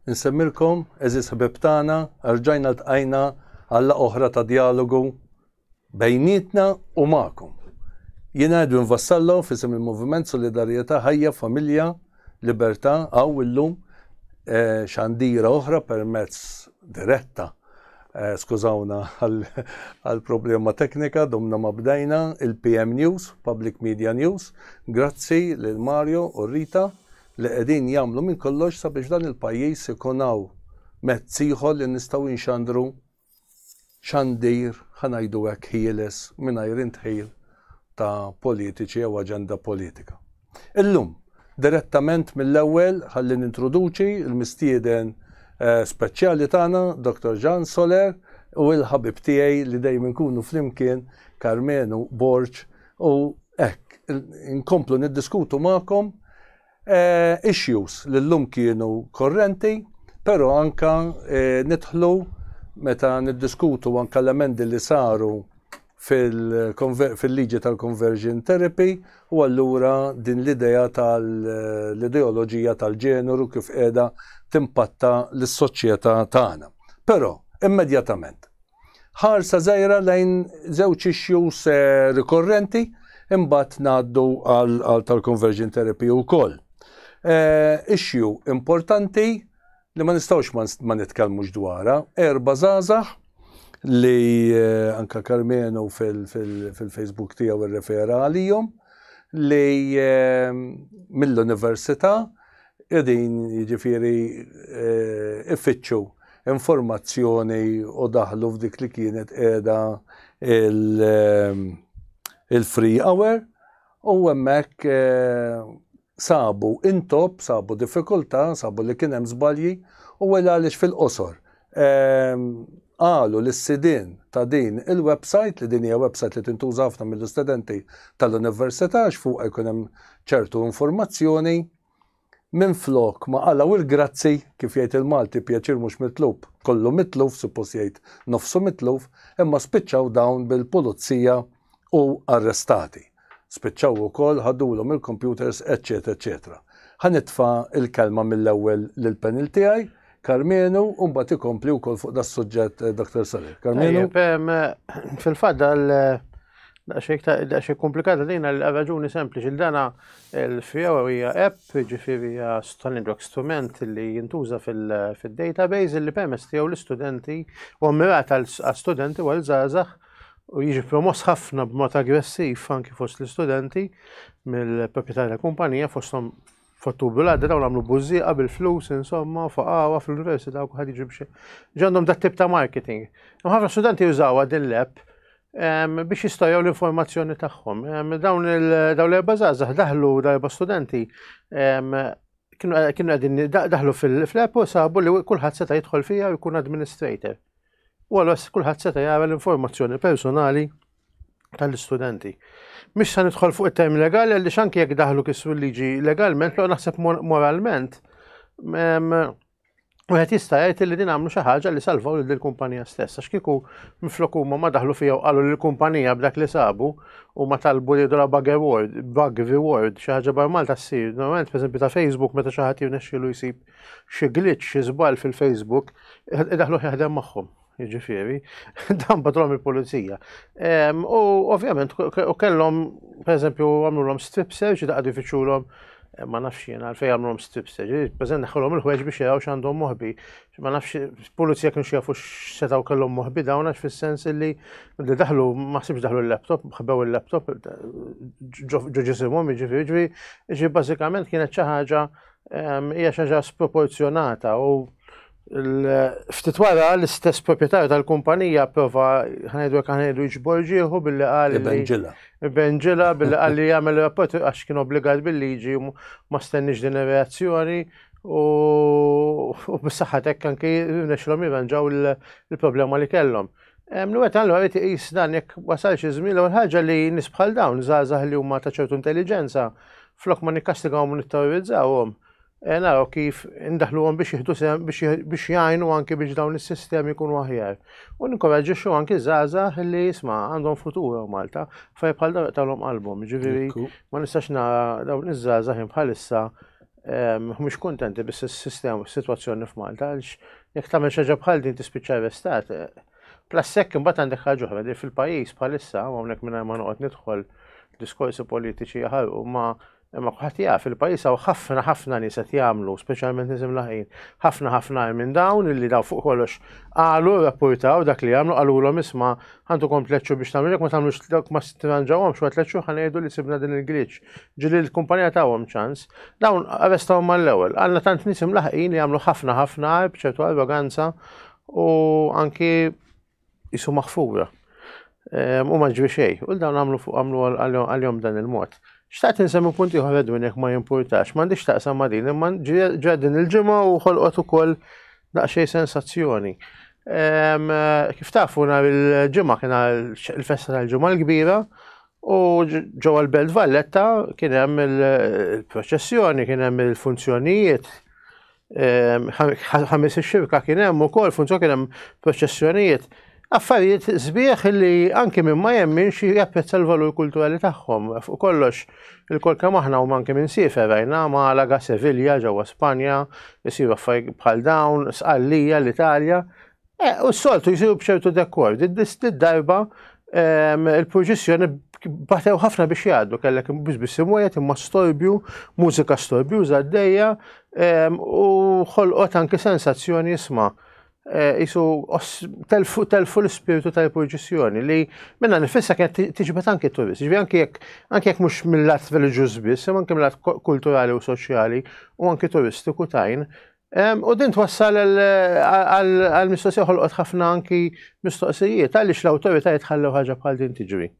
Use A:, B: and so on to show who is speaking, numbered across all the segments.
A: nsemmilkom eżis ħbib tagħna, rġajna ltqajna għalla oħra ta' dialogu bejnietna u magħkom. Jiena għedu nvassallu fisem il-Moviment Solidarjetà Ħajja Familja Libertà għaw illum xandira oħra permezz diretta. Skużawna għal-problema teknika, domna ma bdejna il-PM News, Public Media News. Grazzi lil Mario u Rita li qegħdin jagħmlu minn kollox sabiex dan il-pajjiż ikonaw mezz ieħor li nistgħu nxandru xandir ħanajdu hekk ħieles mingħajr intħil ta' politiċi jew aġenda politika. Illum, direttament mill-ewwel ħalli nintroduċi il-mistieden speċjali tagħna, Dr. Jan Soler, u l-ħabib tiegħi li dejjem inkunu flimkien, Karmenu Borġ, u hekk inkomplu niddiskutu magħkom issues li llum kienu korrenti, però anka nidħlu meta niddiskutu anke l-emendi li saru fil-liġi tal-conversion therapy u allura din l-idea tal-ideoloġija tal-ġeneru kif qiegħda timpatta l-soċjetà tagħna. Però immedjatament ħarsa żgħira lejn żewġ issues rikorrenti imbagħad ngħaddu għal tal-conversion therapy wkoll. Issue importanti li ma nistgħux ma nitkellmux dwarha, erba' żgħażagħ li anka Karmenu fil-Facebook tiegħu irrefera għalihom li mill-università qegħdin jiġifieri iffittxu informazzjoni u daħlu f'dik li kienet qiegħda il-free hour u hemmhekk sabu intop, sabu diffikultà, sabu li kien hemm żbalji u għaliex fil-qosor. Qalu l-sidin ta' din il-website li din hija website li tintuża ħafna mill-istudenti tal-università x'fuq jkun hemm ċertu informazzjoni minflok ma qalaw il-grazzi kif jgħid il-Malti pjaċir mhux mitlub, kollu mitluf suppost jgħid nofsu mitluf, imma spiċċaw dawn bil-pulizija u arrestati. Spiċċaw ukoll ħaddulhom il-computers, eċetera. Ħanitfa' il-kelma mill-ewwel lill-panel tiegħi. Karmenu, mbagħad ikompli wkoll fuq das suġġett Dr. Soler. Karmenu.
B: Fil-fatt daqsxejn komplikata din għal-raġuni sempliċi l-dana il-FIO hija app, ġifieri hija strument li jintuża fil-database li permess tiegħu l-istudenti u mirat għal-studenti u għal-żgħażagħ u jiġi promoss ħafna b'mod aggressiv anki fost l-istudenti mill-proprjetarji tal-kumpanija fosthom f'Ottubru l-għadda dawn għamlu bużieqa bil-flus insomma faqawa fl-università u ħad jiġi biex ġandhom dat tip ta' marketing. Ħafna studenti jużawha din l-app biex jistajgħu l-informazzjoni tagħhom. Dawn l-erba' żgħażagħ daħlu darba studenti kienu qegħdin daħlu fl-app u sabu li kulħadd seta' jidħol fiha u jkun administrator. U allura kulħadd seta' jara l-informazzjoni personali tal-istudenti. Mhix se nidħol fuq it-term legali għaliex anke jekk daħlu kisru l-liġi legalment, però naħseb moralment wieħed jista' jgħid li din għamlu xi ħaġa li salvaw lill-kumpanija stess. Għax kieku minflok huma ma daħlu fiha u qalu lill-kumpanija b'dak li sabu u ma talbu li jidra bug reward, xi ħaġa bar Malta ssir. Normalment pereżempju ta' Facebook meta xi ħadd jirnexxielu jsib xi glitch, xi żball fil-Facebook, idaħlu jaħdem magħhom. Jiġifieri, dan badrom il-pulizija. U ovvjament kellhom pereżempju għamlulhom strip search daqgħu jfittxulhom ma nafx jiena għalfejn għamlulhom strip search. Pereżempju neħħulhom il-ħwejġ biex jaraw x'għandhom moħbi. Ma nafx il-pulizija kienu jafu x'setgħu kellhom moħbi dawn għax fis-sens li daħlu ma ħsibx daħlu l-laptop, ħbew il-laptop ġo ġisimhom jiġifieri bażikament kienet xi ħaġa hija xi ħaġa sproporzjonata u ftit wara l-istess proprjetarju tal-kumpanija prova ħanejdu jiġbor ġieħu billi qal Benġila billi qal li jagħmel rapport għax kien obbligat bil-liġi u ma stennix din ir-reazzjoni u bis-saħħa hekk anke nexxilhom jirranġaw il-problema li kellhom. Nwet allura rrid iqis dan jekk wasal xi żmien l-ewwel ħaġa li nies bħal dawn żgħażagħ li huma ta' ċertu intelligenza flok ma nikkastigawhom u nitterrorizzawhom. Naraw kif indaħluhom biex jgħinu anke biex dawn is-sistemi jkunu aħjar. U ninkoraġġixxu anke żgħażagħ li jisma' għandhom futur Malta fejn bħal dawn tagħhom qalbhom. Ġifieri ma nistax nara dawn iż-żgħażagħ bħalissa mhux kontenti bis is-sistema, is-sitwazzjoni f'Malta, għaliex jekk tagħmel xi ħaġa bħal din tispiċċa arrestat. Plassekk imbagħad għandek ħaġa oħra li fil-pajjiż bħalissa hawnhekk mingħajr ma noqgħod nidħol diskorsi politiċi jaħarqu ma kulħadd jaf fil-pajjiż hawn ħafna nies qed jagħmlu, speċjalment nies imlaħqin, ħafna minn dawn illi daw fuq kollox qalu rrappurtaw dak li jagħmlu qalulhom isma' ħantukom tleċċu biex tagħmlu jekk ma tagħmlux dak ma stranġawhomx wara tleċċu ħanejdu li sibna din il-glitch. Ġieli l-kumpanija tagħhom ċans, dawn arrestawhom mal-ewwel. Għandna tant nies imlaħqin li jagħmlu ħafna b'ċertu arroganza u anki jisu maħfura. U ma ġbi xejn, u dawn għamlu għal-jom dan il-mod. Xtaqt insemmi punti ħor Edwin jekk ma jimpurtax, m'għandix taqsam ma' din, imma ġa din il-ġimgħa u ħolqot ukoll daqsxejn sensazzjoni. Kif tafu nhar il-ġimgħa kien il-festa tal-ġimgħa l-kbira u ġewwa l-Belt Valletta kien hemm il-proċessjoni, kien hemm il-funzjonijiet, ħames ix-xirka kien hemm ukoll funzjoni kien hemm proċessjonijiet. Affarijiet sbieħ li anke minn ma jemminx japprezza l-valur kulturali tagħhom. Fuq kollox il-kol kemm aħna u anke minn Siefer rajna Malaga, Sevilla ġewwa Spanja, jisiru affarijiet bħal dawn, Sqallija l-Italja. U s-soltu jisiru b'ċertu dekor. Darba il-proġessjoni batew ħafna biex jgħaddu, kellek biss imwiet imma storbju, mużika storbju żaddejja u ħolqot anke sensazzjoni isma' jisu telfu l-spiritu tal-proġessjoni li minna nifissa kienet tiġbet anke turist. Anke jekk mhux mill-lat reliġjuż biss, imma anke mill-lat kulturali u soċjali u anke turistiku tajn. U din twassal għal-mistoqsija ħolqot ħafna anki mistoqsijiet għaliex l-awtoritajiet ħallew ħaġa bħal din tiġri.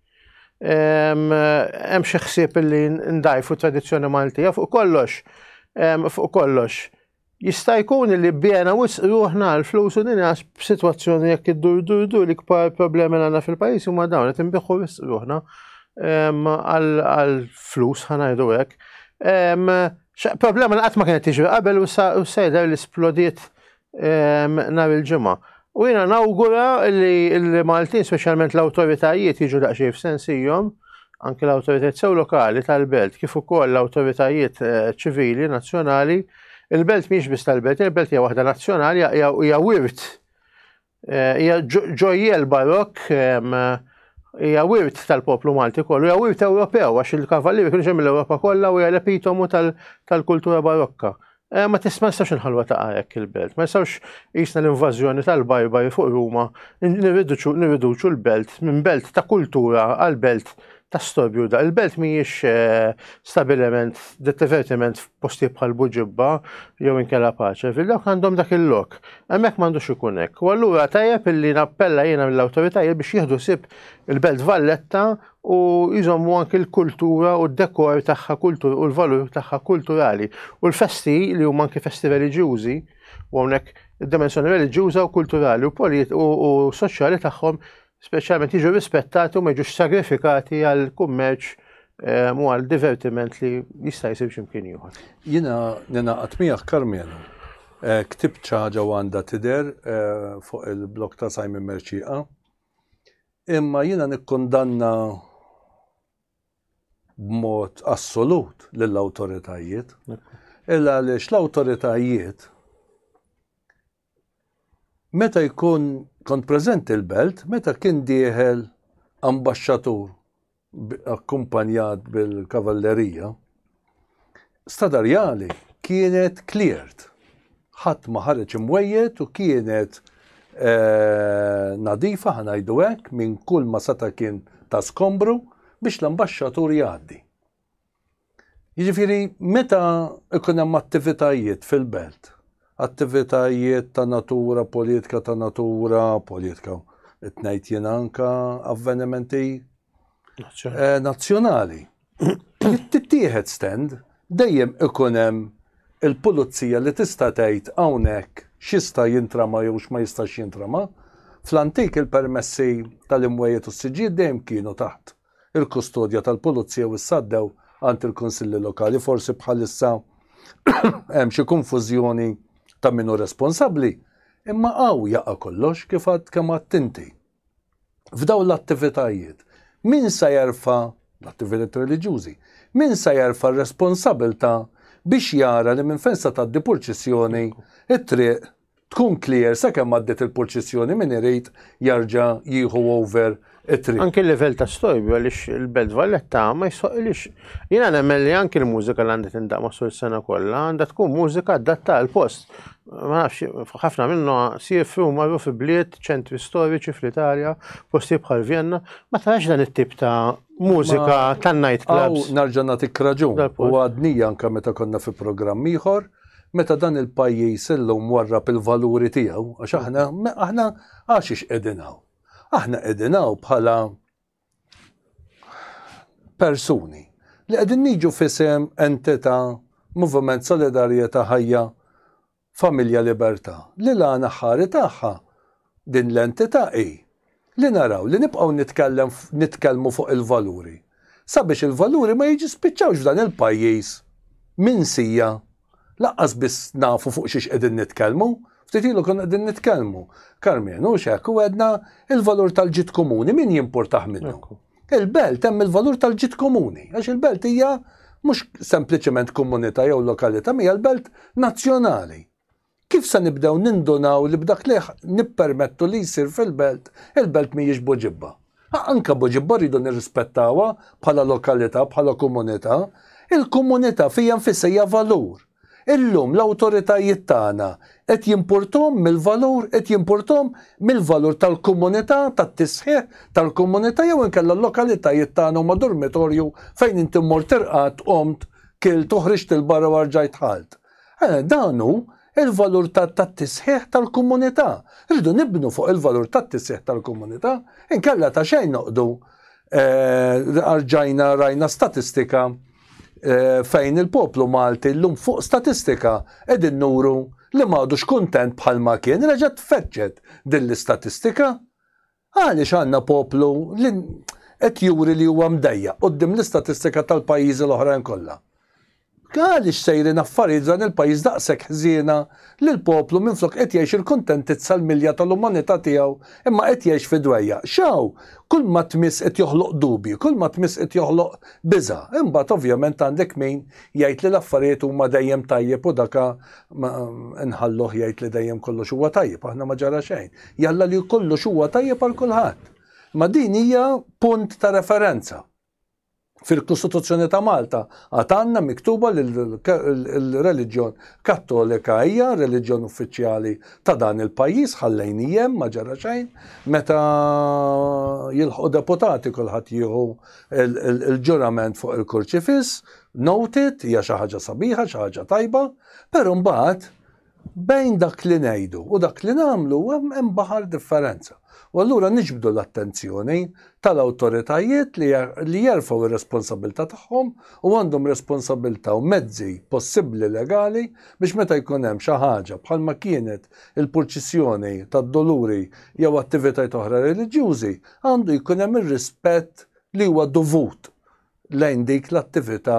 B: Hemm xi ħsieb li ndajfu tradizzjoni Maltija fuq kollox. Jista' jkun li bjena wisq ruħna l-flus u din b'sitwazzjoni jekk iddur li kbar problemi għandna fil-pajjiż huma dawn qed inbieħu wisq ruħna għall-flus ħanajdu hekk. Problema li qatt ma kienet tiġri qabel u sejder li splodiet nhar il-ġimgħa. U jiena nawgura li l-Maltin, speċjalment l-awtoritajiet jiġu daqsxejn f'sensihom, anke l-awtoritajiet sew lokali tal-belt kif ukoll l-awtoritajiet ċivili nazzjonali. Il-belt mhix biss tal-belt, il-belt hija waħda nazzjonali, hija wirt. Hija ġojjel barokk, hija wirt tal-poplu Malti kollu, hija wirt Ewropew għax il-kavallieri kienu ġew mill-Ewropa kollha u hija l-epitomu tal-kultura barokka. Ma nistax inħallwa ta' hekk il-belt, ma nistgħux qisna l-invażjoni tal-barbari fuq Ruma, nirriduċu l-belt minn belt ta' kultura għal belt ta' storbju da. Il-belt mhijiex stabiliment, divertiment f'postijiet bħal Buġibba jew inkella paċe. Fil-lok għandhom dak il-lok. Hemmhekk m'għandux ikun hekk. U allura tajjeb illi nappella jiena mill-awtoritajiet biex jieħdu sib il-Belt Valletta u jżommu anke l-kultura u d-dekor tagħha u l-valur tagħha kulturali. U l-festi li huma anke festi reliġjużi u hawnhekk id-dimensjoni reliġjuża u kulturali u soċjali tagħhom speċjalment jiġu rispettati u ma jiġux sagrifikati għal kummerċ u għal divertiment li jista' jsir x'imkien ieħor.
A: Jiena ninaqat miegħek Karmelu. Ktibt xi ħaġa għandha tidher fuq il-blog ta' Simon Merċieqa. Imma jiena nikkundanna b'mod assolut lill-awtoritajiet. Illa għaliex l-awtoritajiet meta kont preżenti il-belt, meta kien dieħel ambaxxatur akkumpanjat bil-kavallerija, Stadarjali kienet cleared. Ħadd ma ħareġ imwejjed u kienet nadifa ħanajdu hekk minn kull ma seta' kien ta' skombru biex l-ambaxxatur jgħaddi. Jiġifieri meta ikun hemm attivitajiet fil-belt, attivitajiet ta' natura, politika ta' natura, politika ngħid jien anke avvenimenti nazzjonali. Tittieħed stand dejjem ikun hemm il-pulizija li tista' tgħid hawnhekk x'jista' jintrama jew x'ma jistax jintrama. Fl-antik il-permessi tal-imwejjed u s-siġijiet dejjem kienu taħt il-kustodja tal-pulizija u s-saddew għand il-kunsilli lokali. Forsi bħalissa hemm xi konfużjoni ta' minnu responsabbli, imma jaqa' kollox kif għad kemm għadt inti. F'dawn l-attivitajiet, min sa jerfa' l-attivitajiet reliġjużi, min sa jerfa' r-responsabbilta biex jara li minn fejn sa tgħaddi purċissjoni it-triq tkun clear sakemm għaddiet il-purċissjoni min irid jerġa' jieħu over it-triq.
B: Anke il-level ta' stojbi għaliex il-Belt Valletta ma jsoqilix. Jiena nemmen li anke l-mużika li għandha tindaq sul sena kollha għandha tkun mużika adatta għal post. Ma nafx, ħafna minnu sirfi u marru fi bliet, ċentri storiċi fl-Italja, posti bħal Vienna, ma tarax dan it-tip ta' mużika tan night clubs.
A: Narġa' nagħtik raġun. U għadnija anke meta konna fi programm ieħor, meta dan il-pajjiż illum warrab il-valuri tiegħu, għax aħna għaxiex qegħdinaw. Aħna qegħdinaw bħala persuni li qegħdin niġu f'isem entità, Moviment Solidarjetà Ħajja, Familja Libertà. Li l-għana ħari tagħha din l-entità li naraw li nibqgħu nitkellmu fuq il-valuri. Sabiex il-valuri ma jiġi spiċċawx f'dan il-pajjiż minsija laqqas biss nafu fuq xiex qegħdin nitkellmu. Ftit ilu konna qegħdin nitkellmu. Karmenu x'hekk u għedna il-valur tal-ġid komuni min jimpurtaħ minnu. Il-belt hemm il-valur tal-ġid komuni, għax il-belt hija mhux sempliċement komunità jew lokalità, hija l-belt nazzjonali. Kif se nibdew nindunaw li b'dak li nippermettu li jsir fil-belt, il-belt mhijiex Boġibba. Anke Boġibba rridu nirrispettawha bħala lokalità, bħala komunità. Il-komunità fija nfisha hija valur. Illum l-awtoritajiet tagħna qed jimpurtom mill-valur, qed jimpurtom mill-valur tal-komunità, tat-tisħiħ tal-komunità jew inkella l-lokalitajiet tagħna huma dormitorju fejn inti mmur tirqad qomt kil toħriġt il-barra u rġajt ħalt. Dan hu il-valur tat-tisħiħ tal-komunità. Rridu nibnu fuq il-valur tat-tisħiħ tal-komunità, inkella ta' xejn noqdu rġajna rajna statistika fejn il-poplu Malti llum fuq statistika qegħdin nuru li m'għadux kuntent bħalma kien, reġa' tfeċċet din l-istatistika. Għaliex għandna poplu li qed juri li huwa mdejjaq quddiem l-istatistika tal-pajjiżi l-oħrajn kollha. Għaliex sejrin affarijiet dan il-pajjiż daqshekk ħżiena li l-poplu minflok qed jgħix il-kuntentizza l-milja tal-umanità tiegħu imma qed jgħix fi dwejja. Xaw, kull ma tmiss qed joħloq dubji, kull ma tmiss qed joħloq biża'. Imbagħad ovvjament għandek min jgħid li l-affarijiet huma dejjem tajjeb u daka nħalluh jgħid li dejjem kollox huwa tajjeb, aħna ma ġara xejn. Jalla li kollox huwa tajjeb għal kulħadd. Ma din hija punt ta' referenza. Fil-Kostituzzjoni ta' Malta għatanna miktuba l-reliġjon kattolika hija reliġjon uffiċjali ta' dan il-pajjiż ħallejnijem ma ġara xejn. Meta jilħu deputati kulħadd jieħu il-ġurament fuq il-kurċifis, noted hija xi ħaġa sabiħa, xi ħaġa tajba, però mbagħad bejn dak li ngħidu u dak li nagħmlu hemm baħar differenza. U allura niġbdu l-attenzjoni tal-awtoritajiet li jerfgħu ir-responsabilità tagħhom u għandhom responsabilità u mezzi possibbli legali biex meta jkun hemm xi ħaġa bħalma kienet il-purċissjoni tad-doluri jew attivitajiet oħra reliġjużi għandu jkun hemm ir-rispett li huwa dovut lejn dik l-attività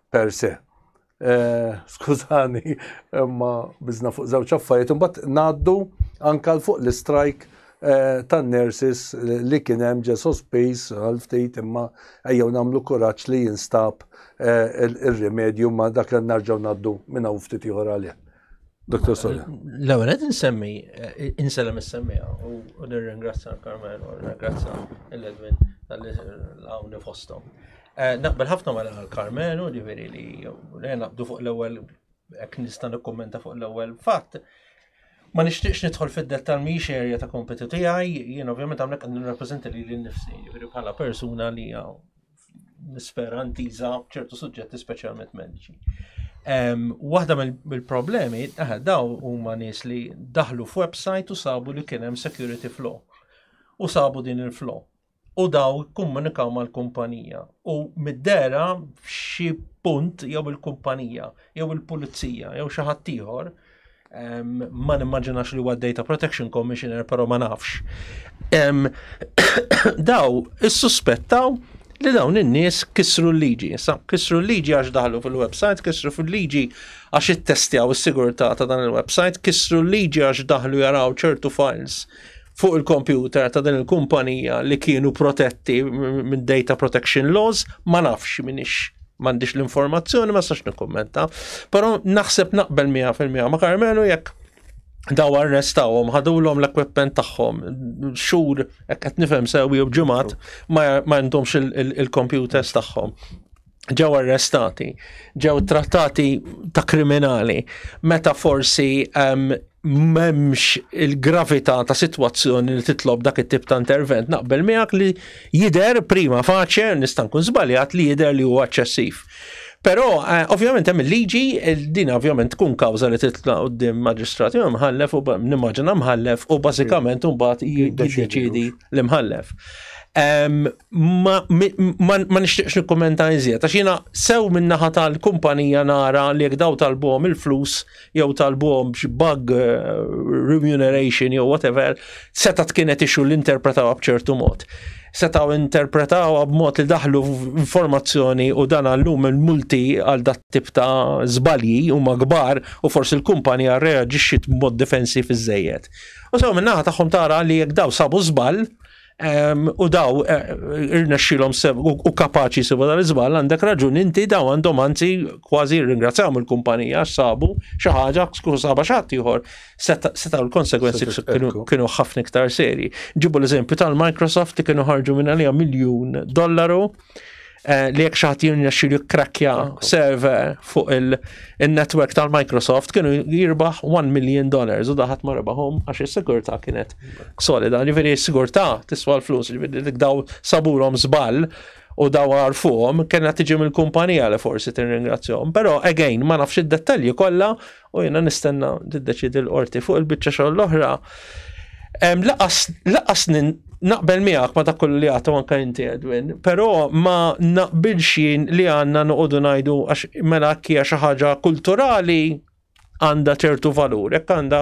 A: per se. Skużani, imma biżna fuq żewġ affarijiet imbagħad ngħaddu anke fuq l-istrajk tan-nurses li kien hemm ġie sospiż għal ftit imma ejjew nagħmlu kuraġġ li jinstab ir-rimedju ma dak li nerġgħu ngħaddu minn hawn ftit ieħor għalih. Dr. Solja.
C: L-ewwel qed insellem is-semmija u nirringrazzja Carmen u nirringrazzja l-Edwin tal-hawn fosthom. Naqbel ħafna mal-Carmen u ġifieri li naqbdu fuq l-ewwel hekk nista' nikkummenta fuq l-ewwel fatt. Ma nixtieqx nidħol fid-dettal mhix area ta' kompetu tiegħi, jien ovvjament hawnhekk qed nirrappreżenta lili nnifsi, jiġifieri bħala persuna li nispera ntiża ċertu suġġetti speċjalment mediċi. Waħda mill-problemi daw huma nies li daħlu f'website u sabu li kien hemm security flaw. U sabu din il-flaw. U daw komunikaw mal-kumpanija. U mid-dera f'xi punt jew il-kumpanija, jew il-pulizija, jew xi ħadd ieħor ma nimmaġinax li huwa Data Protection Commissioner, però ma nafx. Daw issuspettaw li dawn in-nies kissru l-liġi. Issa kissru l-liġi għax daħlu fil-website, kissru fil-liġi għax ittestjaw is-sigurtà ta' dan il-website, kissru l-liġi għax daħlu jaraw ċertu files fuq il-computer ta' din il-kumpanija li kienu protetti minn Data Protection Laws, ma nafx minix m'għandix l-informazzjoni ma sax nikkummenta, però naħseb naqbel 100% ma' Carmelo jekk daw arrestawhom, ħadulhom l-equipment tagħhom, xhur hekk qed nifhem sewwi u b'ġimgħat ma għandhomx il-computers tagħhom. Ġew arrestati, ġew trattati ta' kriminali, meta forsi m'hemmx il-gravità ta' sitwazzjoni li titlob dak it-tip ta' intervent naqbel miegħek li jidher prima faċe nista' nkun żbaljat li jidher li huwa eċċessiv. Però ovvjament hemm il-liġi, din ovvjament tkun kawża li titla' quddiem maġistrati mħallef u nimmaġina mħallef u bażikament imbagħad jiddeċiedi l-imħallef. Ma nixtieqx nikkommenta iżjed għax jiena sew min-naħa tal-kumpanija nara li jekk daw talbuhom il-flus jew talbuhom xi bug remuneration jew whatever seta' kienet ixu l-interpretaw b'ċertu mod. Setaw interpretaw b'mod li daħlu informazzjoni u dan għallum il-multi għal dat tip ta' żbalji huma kbar u forsi l-kumpanija reaġixxiet b'mod defensiv iż-żejjed. U sew min-naħa tagħhom tara li jekk daw sabu żball u daw irnexxilhom u kapaċi sibu dal-iżball għandek raġun inti daw għandhom anzi kważi ringrazzjahom il-kumpanija sabu xi ħaġa saba xi ħadd ieħor setaw l-konsekwenzi kienu ħafna iktar serji. Ġibu l-eżempju tal-Microsoft li kienu ħarġu minn għalija $1 miljun li jekk xi ħadd jirnexxielu krakkja server fuq il-network tal-Microsoft kienu jirbaħ $1 million u daħat ma rebaħhom għax is-sigurtà kienet solida. Ġifieri s-sigurtà tiswa l-flus, ġifieri daw sabulhom żball u daw għarfuhom kena tiġi mill-kumpanija li forsi tirringrazzjahom. Però again ma nafx id-dettalji kollha u jiena nistenna tiddeċiedi l-qorti fuq il-biċċa xogħol l-oħra. Laqas naqbel miegħek ma dak kollu li għatu anke inti Edwin, però ma naqbilx li għandna noqogħdu ngħidu għax mela hija xi ħaġa kulturali għandha ċertu valur, jekk għandha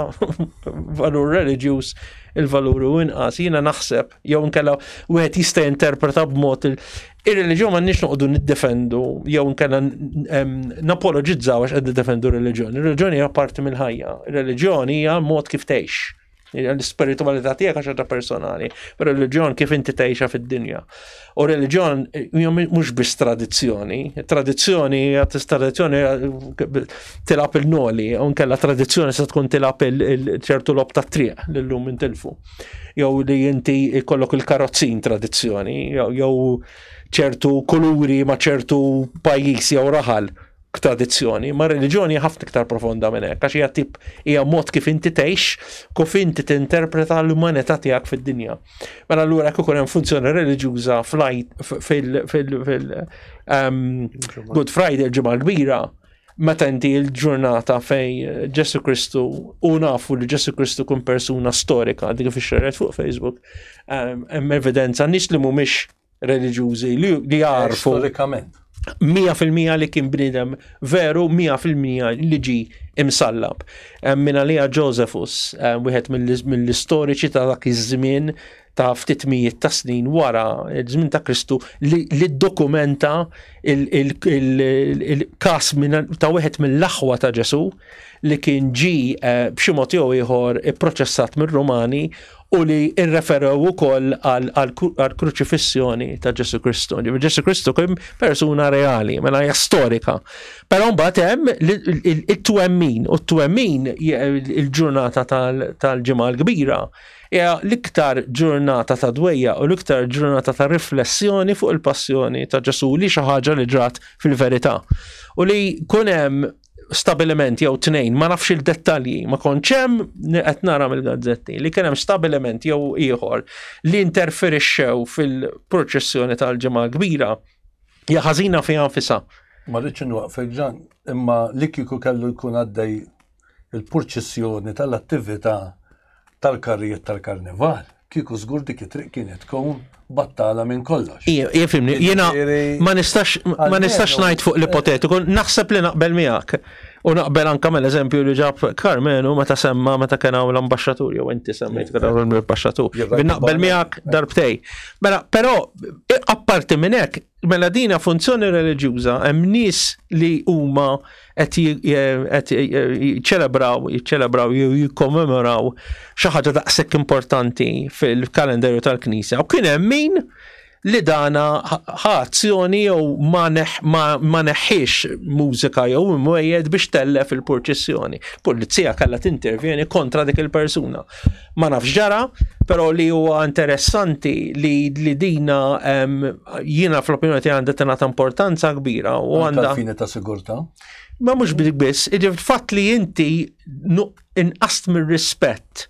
C: valur reliġjuż il-valur u inqas. Jiena naħseb jew inkella wieħed jista' jinterpreta b'mod ir-reliġjon m'għandniex noqogħdu niddefendu jew inkella napoloġizzaw għax qed niddefendu r-reliġjon. Ir-reliġjon hija parti mill-ħajja, ir-reliġjon hija mod kif tgħix. L-spiritualità tiegħek għax ħaġa personali, però reliġjon kif inti tgħixha fid-dinja. U reliġjon mhux biss tradizzjoni. Tradizzjoni tilab il-noli, u nkella tradizzjoni se tkun tilab ċertu lob tat triq lillum intilfu. Jew li inti jkollok il-karozzin tradizzjoni, jew ċertu kuluri ma' ċertu pajjiż jew raħal tradizzjoni, ma' reliġjoni ħafna iktar profonda minn hekk, għax hija mod kif inti tgħix, kif inti tinterpreta l-umanità tiegħek fid-dinja. Mela allura jekk ikun hemm funzjoni reliġjuża Good Friday il-ġimgħa l-kbira, meta inti l-ġurnata fej Ġesu Kristu u nafu li Ġesu Kristu kun persuna storika dik kif ixxerret fuq Facebook, hemm evidenza nies li mhumiex reliġjużi li jarfu
A: storikament
C: 100% li kien bniedem veru 100% li ġi imsallab. Min għalija Josephus, wieħed mill-istoriċi ta' dak iż-żmien ta' ftit mijiet ta' snin wara iż-żmien ta' Kristu li ddokumenta il-każ ta' wieħed mill-aħwa ta' Ġesu li kien ġi b'xi mod jew ieħor ipproċessat mir-Rumani u li irreferew ukoll għal kruċifissjoni ta' Ġesu Kristu. Ġesu Kristu kien persuna reali, mela hija storika. Però mbagħad hemm it-twemmin, u t-twemmin il-ġurnata tal-ġimgħa l-kbira hija l-iktar ġurnata ta' dwejja u l-iktar ġurnata ta' riflessjoni fuq il-passjoni ta' Ġesu li xi ħaġa li ġrat fil-verità. U li kun hemm stabiliment jew tnejn, ma nafx il-dettalji, ma kontx hemm qed nara mill-gazzetti li kien hemm stabiliment jew ieħor li interferixxew fil-proċessjoni tal-ġimgħa kbira hija ħażina fiha nfisha.
A: Ma rridx inwaqfek Ġan, imma li kieku kellu jkun għaddej il-proċessjoni tal-attività tal-karrijiet tal-karnival, kieku żgur dik it-triq kienet tkun battala minn kollox.
C: Jifimni, jiena ma nistax ngħid fuq l-ipotetiku, naħseb li naqbel miegħek. U naqbel anke mill-eżempju li ġab Carmenu meta kien hawn l-ambaxxatur jew inti semmejt kien hawn l-ambaxxatur. Naqbel miegħek darbtej. Mela, però apparti minn hekk, mela dina funzjoni reliġjuża hemm nies li huma qed jiċċelebraw jew jikkommemoraw xi ħaġa daqshekk importanti fil-kalendarju tal-Knisja. U kien hemm min li dana azzjoni jew ma neħħiex mużika jew imwejjed biex tellef il-purċissjoni. Pulizija kellha tintervjeni kontra dik il-persuna. Ma nafx ġara, però li huwa interessanti li dina jiena fl-opinjoni tiegħi għandha tingħata importanza kbira u għandha
A: fini ta' sigurtà.
C: Ma mhux bidik biss, fatt li inti inqast mir-rispett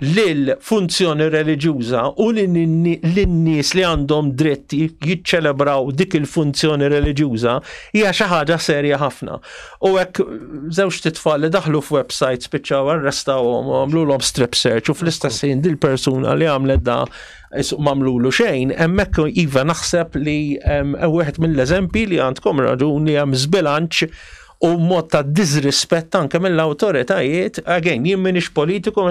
C: lil funzjoni reliġjuża u lin-nies li għandhom dritti jiċċelebraw dik il-funzjoni reliġjuża hija xi ħaġa serja ħafna. U hekk żewġ titfal li daħlu f'website spiċċaw arrestawhom u għamlulhom strip search u fl-istess ħin dil-persuna li għamlet da mamlulu xejn, hemmhekk iva naħseb li wieħed mill-eżempji li għandkom raġun li hemm żbilanċ u mod ta' disrispett anke mill-awtoritajiet, again, jien m'iniex politiku,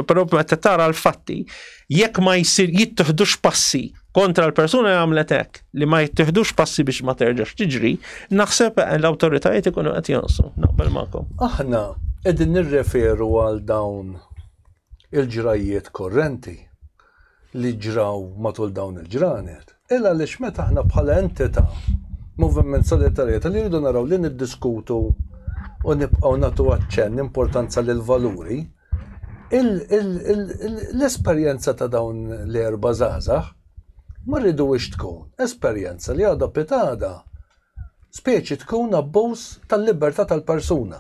C: però meta tara l-fatti, jekk ma jsir jittieħdux passi kontra l-persuna li għamlet hekk, li ma jittieħdux passi biex ma terġax tiġri, naħseb l-awtoritajiet ikunu qed jonsu, naqbel magħkom.
A: Aħna qegħdin nirreferu għal dawn il-ġrajiet korrenti li ġraw matul dawn il-ġranet. Illa għaliex meta aħna bħala entità Moviment Solidarjetà li rridu naraw li niddiskutu u nibqgħu nagħtu aċċenn importanza lil valuri, l-esperjenza ta' dawn l-erba' żgħażagħ ma rridux tkun esperjenza li għadha pitada speċi tkun abbuż tal-libertà tal-persuna.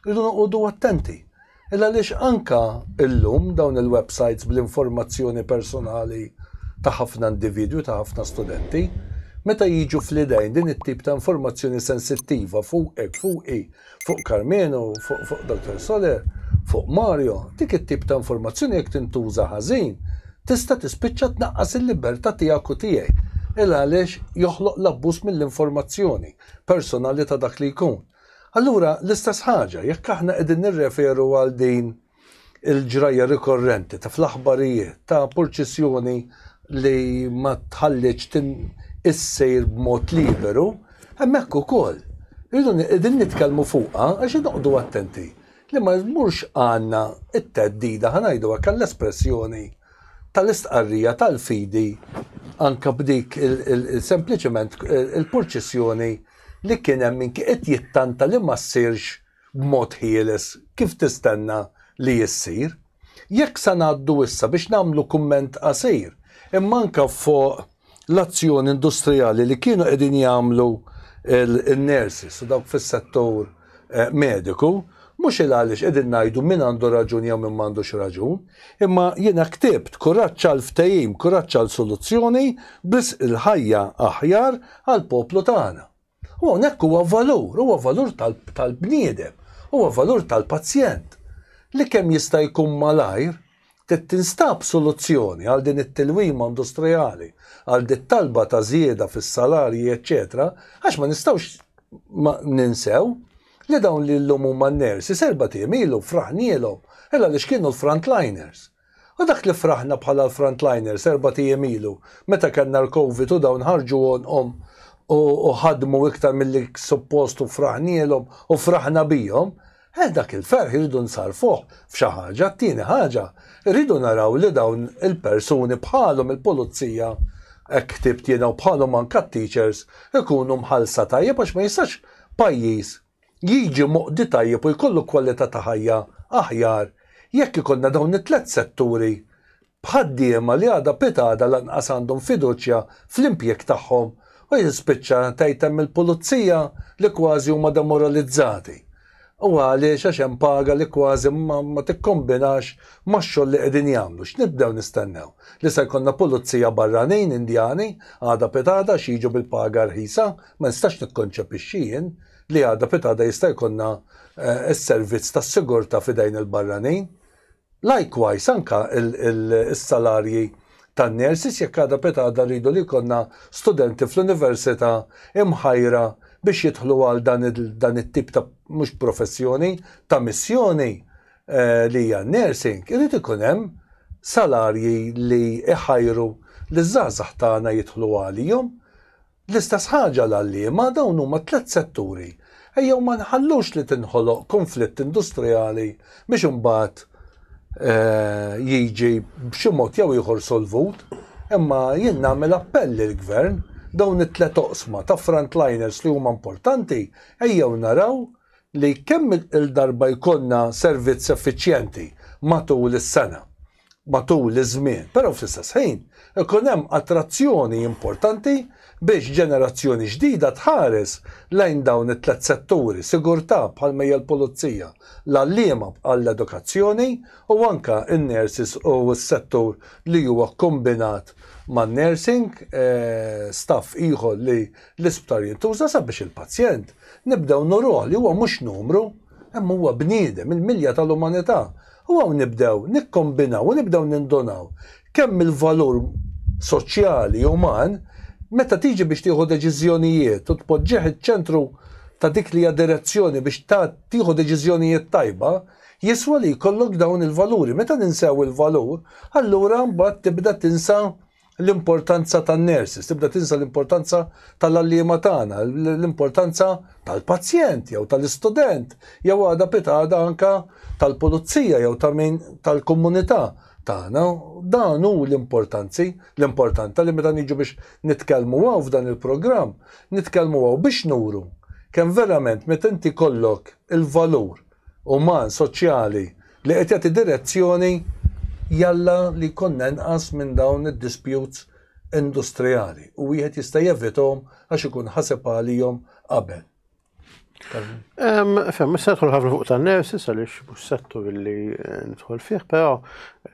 A: Rridu noqogħdu attenti. Illa għaliex anka illum dawn il-websites bl-informazzjoni personali ta' ħafna individwi, ta' ħafna studenti, meta jiġu fl-idejn din it-tip ta' informazzjoni sensittiva fuq Carmenu, fuq Dr. Soler, fuq Mario, dik it-tip ta' informazzjoni jekk tintuża ħażin, tista' tispiċċa tnaqqas il-libertà tiegħek u tiegħi. Illa għaliex joħloq l-abbuż mill-informazzjoni personali ta' dak li jkun. Allura l-istess ħaġa, jekk aħna qegħdin nirreferu għal din il-ġrajja rikorrenti ta' fl-aħbarijiet ta' purċissjoni li ma tħalliġ issejr b'mod liberu, hemmhekk ukoll. Irridu qegħdin nitkellmu fuqha għax noqogħdu attenti li ma jmurx għandna it-teddida ħanajdu hekk l-espressjoni tal-istqarrija tal-fidi anke b'dik sempliċement il-purċissjoni li kien hemm min qed jittanta li ma ssirx b'mod ħieles kif tistenna li jissir. Jekk sa ngħaddu issa biex nagħmlu kumment qasir, imma anke fuq l-azzjoni industrijali li kienu qegħdin jagħmlu il-nurses u dawk fis-settur mediku, mhux għaliex qegħdin ngħidu min għandu raġun jew min m'għandux raġun, imma jiena ktibt kuraġġ għal ftehim, kuraġġ għal soluzzjoni biss il-ħajja aħjar għall poplu tagħna. U hawnhekk huwa valur tal-bniedem, huwa valur tal-pazjent li kemm jista' jkun malajr tinstab soluzzjoni għal din it-tilwima industrijali, għal din talba ta' żieda fis-salarji, eċċetera, għax ma nistgħux ninsew li dawn li llum huma n-nersi serba' ilu fraħnielhom, illa li kienu l-frontliners. U dak li fraħna bħala l-frontliners serba' ilu meta kellna l-Covid u dawn ħarġu għonhom u ħadmu iktar milli suppostu fraħnielhom u fraħna bihom, dak il-ferħ irridu nsarfuh f'xi ħaġa, tieni ħaġa, irridu naraw li dawn il-persuni bħalhom il-pulizija hekk ktibt jiena u bħalhom anke teachers ikunu mħallsa tajjeb għax ma jistax pajjiż jiġi moqdi tajjeb u jkollu kwalità ta' ħajja aħjar jekk ikollna dawn it-tliet setturi bħaddiema li għadha pitada lanqas għandhom fiduċja fl-impjeg tagħhom u jispiċċa tgħid il-pulizija li kważi huma demoralizzati. U għaliex għax hemm paga li kważi ma tikkombinax max-xogħol li qegħdin jagħmlu. X'nibdew nistennew? Li se jkollna pulizija barranin Indjani għadha pitada x'jiġu bil-paga rħisa, ma nistax nikkonċepixxi jien li għadha pitada jista' jkollna s-servizz tas-sigurtà f'idejn il-barranin. Likewise anke is-salarji tan-nurses jekk għadha pitada rridu li jkollna studenti fl-università imħajra biex jidħlu għal dan it-tip ta' mhux professjoni ta' missjoni li hija nursing, irid ikun hemm salarji li iħajru li żgħażagħ tagħna jidħlu għalihom. L-istess ħaġa l-għalliema dawn huma tliet setturi. Ejjew ma nħallux li tinħoloq konflitt industrijali biex imbagħad jiġi b'xi mod jew ieħor solvut. Imma jien nagħmel appell lill-Gvern dawn it-tlet oqsma ta' frontliners li huma importanti ejjew naraw li kemm il-darba jkollna servizz effiċjenti matul is-sena, matul iż-żmien, però fl-istess ħin ikun hemm attrazzjoni importanti biex ġenerazzjoni ġdida tħares lejn dawn it-tlet setturi, sigurtà bħalma hija l-pulizija, l-għalliema għall-edukazzjoni u anke in-nurses u s-settur li huwa kombinat man nursing, staff ieħor li l-isptar jintuża sabiex il-pazjent nibdew nuruh li huwa mhux numru, hemm huwa bniedem, il-milja tal-umanità. U għaw nibdew nikkombinaw u nibdew nindonaw kemm il-valur soċjali uman meta tiġi biex tieħu deċiżjonijiet u tpoġġih iċ-ċentru ta' dik li hija direzzjoni biex tieħu deċiżjonijiet tajba, jiswa li jkollok dawn il-valuri. Meta ninsew il-valur, allura mbagħad tibda tinsa l-importanza tan-nurses, tibda tinsa l-importanza tal-għalliema tagħna, l-importanza tal-pazjent jew tal-istudent, jew għada pitada anka tal-pulizija jew tal-komunità tagħna. Dan hu l-importanti li meta niġu biex nitkellmu għaw f'dan il-programm, nitkellmu għaw biex nuru kemm verament meta inti kollok il-valur uman soċjali li qed jagħti direzzjoni jalla li konna nqas minn dawn id-disputes industrijali u wieħed jista' jevithom għax ikun ħaseb għalihom qabel.
B: Fem, issa nidħol ħafna fuq tan-nurses għaliex mhux settur li nidħol fih, però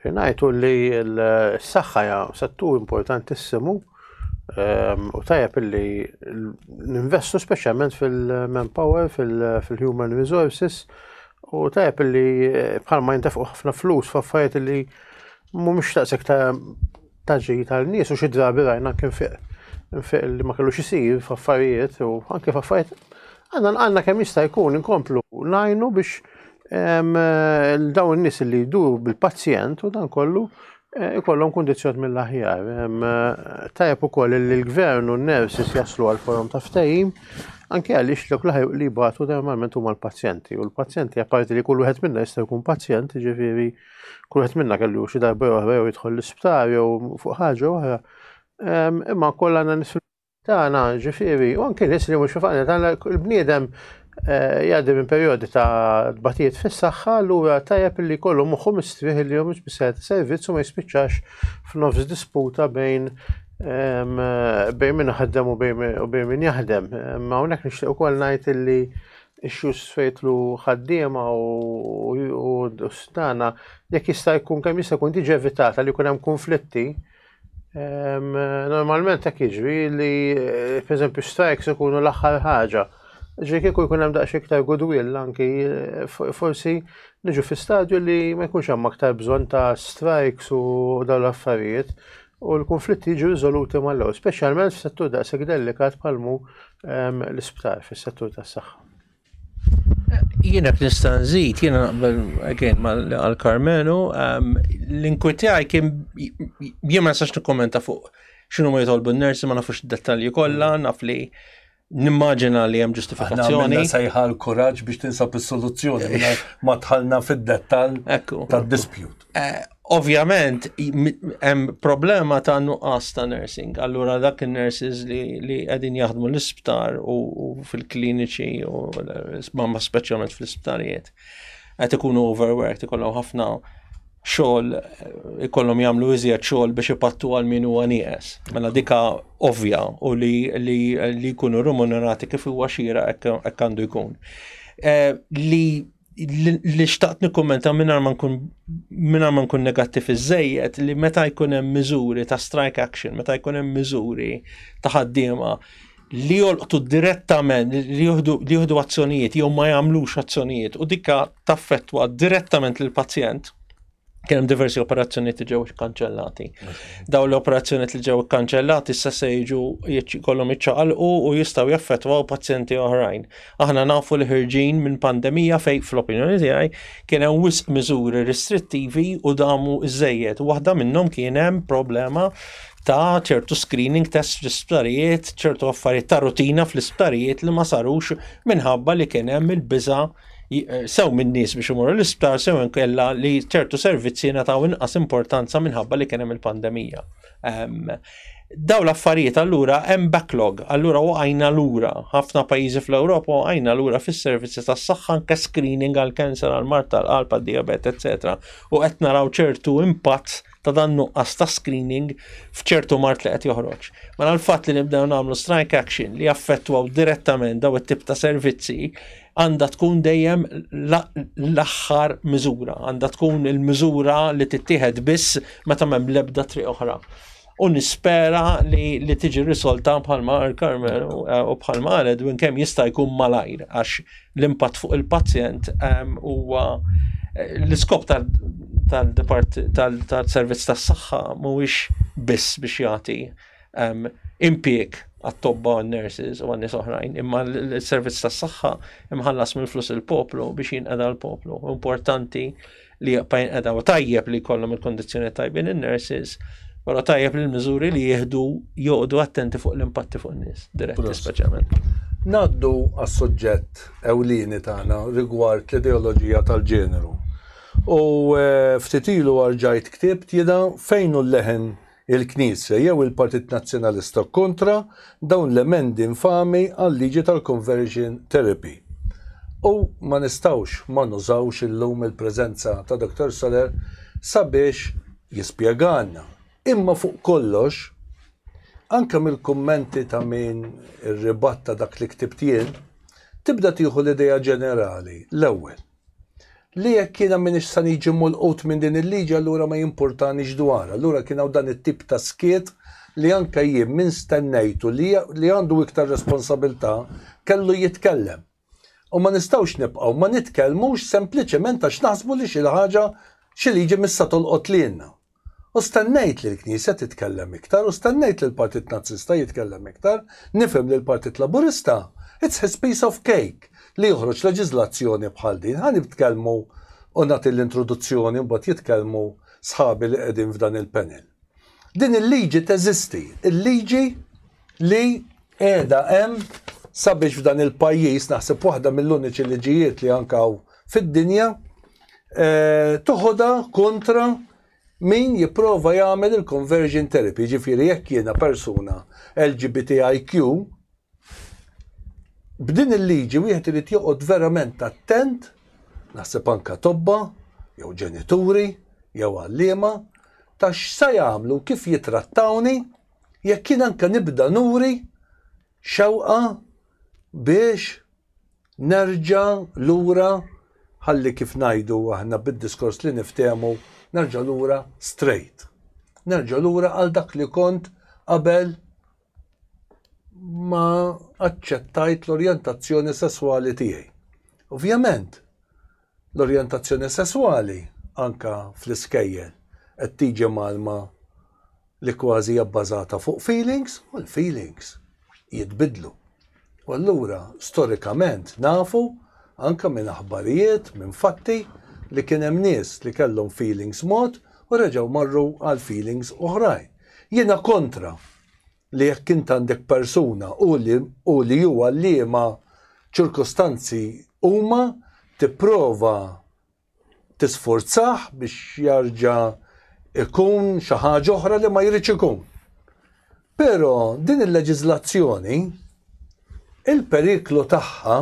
B: ngħidu li s-saħħa hija settur importantissimu u tajjeb illi ninvestu speċjalment fil-manpower, fil-human resources u tajjeb illi bħalma jintefqu ħafna flus f'affarijiet li mhumiex taqsek ta' ġej tal-nies u xi drabi rajna kien fiq li ma kellux isir f'affarijiet u anke f'affarijiet għandna kemm jista' jkun inkomplu ngħinu biex dawn in-nies li jdur bil-pazjent u dan kollu ikollhom kundizzjoni mill-aħjar. Tajjeb ukoll li l-gvern u n-nurses jaslu għal forum ta' ftehim anke għaliex dak li jibgħatu normalment huma l-pazjenti u l-pazjenti apparti li kull wieħed minna jista' jkun pazjent, ġifieri kull wieħed minna kellu xi darba oħra jew jidħol l-isptar jew fuq ħaġa oħra. Imma kollha għandna nies tagħna ġifieri u anke nies li mhux faqna tagħna il-bniedem jgħaddi minn perjodi ta' tbatijiet fis-saħħa allura tajjeb li jkollu moħħu mistrieħ li mhux biss servizz u ma jispiċċax f'nofs disputa bejn min ħaddem u bejn min jaħdem. Ma hawnhekk nixtieq ukoll ngħid illi x-xus fejtlu ħaddiema u stana jekk jista' jkun kemm jista' jkun tiġi evitata li jkun hemm konflitti. Normalment hekk jiġri li pereżempju strikes ikunu l-aħħar ħaġa. Ġej kieku jkun hemm daqsxejn iktar goodwill anki forsi niġu fi stadju li ma jkunx hemm aktar bżonn ta' strikes u dawn l-affarijiet u l-konflitti jiġu riżoluti mal-ewwel, speċjalment f'settur daqshekk delikat bħalmu l-isptar fis-settur tas-saħħa.
C: Jiena nista' nżid, jiena naqbel again mal-Carmenu, l-inkwetjaj kien jien ma nistax nikkommenta fuq x'inhu ma jitolbu n-nursi ma nafux id-dettalji kollha, naf li nimmaġina li hemm ġustifikazzjoni.
A: Għandna sejħa l-kuraġġ biex tinsab is-soluzzjoni ma tħallna fid-dettall tad-dispute.
C: Ovvjament hemm problema ta' nuqqas ta' nursing. Allura dak in-nurses li qegħdin jaħdmu l-isptar u fil-kliniċi u ma speċjalment fl-isptarijiet qed ikunu overworked, ikollhom ħafna xogħol, ikollhom jagħmlu iżjed xogħol biex ipattu għal min huwa nieqes. Mela dika ovvja u li jkunu remunerati kif huwa xieraq hekk għandu jkun. Li xtaqt nikkummenta mingħajr ma nkun negattiv iżejjed li meta jkun hemm miżuri ta' strike action, meta jkun hemm miżuri ta' ħaddiema li jolqtu direttament, li jieħdu azzjonijiet jew ma jagħmlux azzjonijiet u dikka taffettwa direttament lill-pazjent. Kien hemm diversi operazzjonijiet li ġew ikkanċellati. Dawn l-operazzjonijiet li ġew ikkanċellati issa se jiġu jkollhom jiċċaqalqu u jistgħu jaffettwaw pazjenti oħrajn. Aħna nafu li ħirġin minn pandemija fejn fl-opinjoni tiegħi kien hemm wisq miżuri restrittivi u damu iżejjed. Waħda minnhom kien hemm problema ta' ċertu screening test fl-isptarijiet, ċertu affarijiet ta' rutina fl-isptarijiet li ma sarux minħabba li kien hemm il-biża' sew minn nies biex imorru l-isptar sew inkella li ċertu servizzi nataw inqas importanza minħabba li kien hemm il-pandemija. Daw l-affarijiet allura hemm backlog, allura waqajna lura. Ħafna pajjiżi fl-Ewropa waqajna lura fis-servizzi tas-saħħa anke screening għal kanser, għal mart tal-qalb, għad-diabet, etc. U qed naraw ċertu impatt ta' dan nuqqas ta' screening f'ċertu mart li qed joħroġ. Mela l-fatt li nibdew nagħmlu strike action li jaffettwaw direttament daw it-tip ta' servizzi għandha tkun dejjem l-aħħar miżura, għandha tkun il-miżura li tittieħed biss meta m'hemm l-ebda triq oħra. U nispera li tiġi risolta bħalma Carmen u bħalma Edwin kemm jista' jkun malajr għax l-impatt fuq il-pazjent huwa l-iskop tal-servizz tas-saħħa mhuwiex biss biex jagħti impjieg għat-tobba u n-nurses u għan-nies oħrajn, imma l-servizz tas-saħħa imħallas mill-flus il-poplu biex jinqeda l-poplu. Importanti li jinqeda u tajjeb li jkollhom il-kondizzjoni tajbin in-nurses, però tajjeb li l-miżuri li joqdu attenti fuq l-impatti fuq n-nies, diretti speċjalment.
A: Naddu għas-suġġett ewlieni tagħna rigward l-ideoloġija tal-ġeneru. U ftit ilu rġajt ktibt jiena fejn hu l-leħen il-Knisja jew il-Partit Nazzjonalista kontra dawn l-emendi infami għal-liġi tal-conversion therapy. U ma nistawx ma nużawx illum il-preżenza ta' Dr. Soler sabiex jispjegana. Imma fuq kollox, anke mill-kummenti ta' min ir-ribatta dak li ktibt jien, tibda tieħu l-idea ġenerali l-ewwel. Li jekk jiena minix sa niġi mulqut minn din il-liġi allura ma jimportanix dwarha. Allura kien hawn dan it-tip ta' skiet li anke jien min stennejtu li għandu iktar responsabilità kellu jitkellem. U ma nistgħux nibqgħu ma nitkellmux sempliċement għax naħsbu li xi ħaġa xi liġi missa tolqot lilna. U stennejt li l-Knisja titkellem iktar, u stennejt li l-Partit Nazzista jitkellem iktar, nifhem li l-Partit Laburista, it's his piece of cake li joħroġ leġiżlazzjoni bħal din. Ħa nitkellmu u nagħti l-introduzzjoni mbagħad jitkellmu sħabi li qegħdin f'dan il-panel. Din il-liġi teżisti, il-liġi li qiegħda hemm sabiex f'dan il-pajjiż naħseb waħda mill-uniċi liġijiet li anke fid-dinja toħodha kontra min jipprova jagħmel il-conversion therapy, ġifieri jekk jiena persuna LGBTIQ, b'din il-liġi wieħed irid joqgħod verament attent, naħseb anke tobba, jew ġenituri, jew għalliema, ta' x'sa jagħmlu kif jitrattawni jekk jien anke nibda nuri xewqa biex nerġa' lura ħalli kif ngħidu aħna bid-diskors li niftehmu nerġa' lura straight. Nerġa' lura għal dak li kont qabel ma aċċettajt l-orjentazzjoni sessuali tiegħi. Ovvjament, l-orjentazzjoni sessuali anka fl-iskejjel qed tiġi malma li kważi hija bbażata fuq feelings, u l-feelings jitbidlu. U allura storikament nafu anka minn aħbarijiet, minn fatti li kien hemm nies li kellhom feelings mod u reġgħu marru għal feelings oħrajn. Jiena kontra li jekk int għandek persuna u li huwa liema ċirkostanzi huma tipprova tisforzah biex jarġa' ikun xi ħaġa oħra li ma jridx ikun. Però din il-leġiżlazzjoni il-periklu tagħha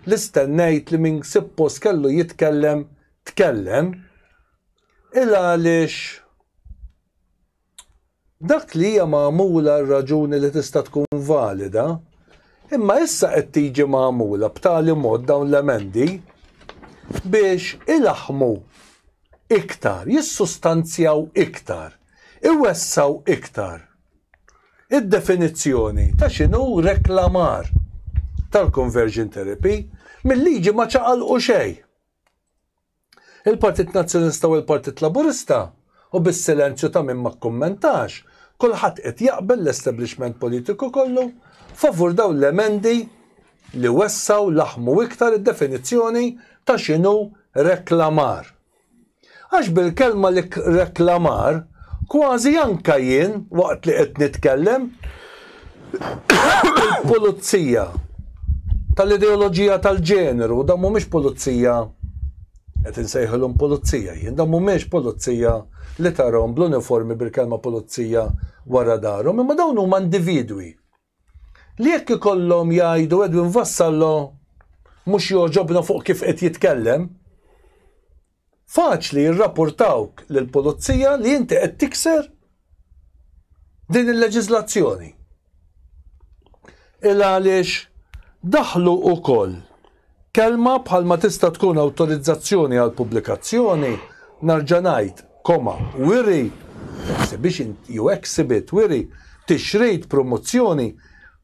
A: li stennejt li min suppost kellu jitkellem tkellem il għaliex dak li hija magħmula r-raġuni li tista' tkun valida, imma issa qed tiġi magħmula b'tali mod dawn l-emendi biex ilaħmu iktar, jissustanzjaw iktar, iwessaw iktar id-definizzjoni ta' x'inhu reklamar tal-conversion therapy mill-liġi ma ċaqalqu xejn. Il-Partit Nazzjonista u l-Partit Laburista u bis-silenzju ta' min ma kkummentax, kulħadd qed jaqbel l-establishment politiku kollu favur dawn l-emendi li wessaw laħmu iktar id-definizzjoni ta' x'inhu reklamar. Għax bil-kelma li reklamar kważi anka jien waqt li qed nitkellem il-pulizija tal-ideoloġija tal-ġeneru, da mhumiex pulizija, qed insejħilhom pulizija jien, da mhumiex pulizija li tarhom bl-uniformi bil-kelma pulizija wara darhom, imma dawn huma individwi li jekk ikollhom jgħidu Edwin Vassallo mhux joġobna fuq kif qed jitkellem, faċli jirrapportawk lill-pulizija li inti qed tikser din il-leġiżlazzjoni. Għaliex daħlu wkoll kelma bħalma tista' tkun awtorizzazzjoni għal pubblikazzjoni narġa' ngħid, koma, wiri, exhibition, you exhibit, wiri, tixrid, promozzjoni,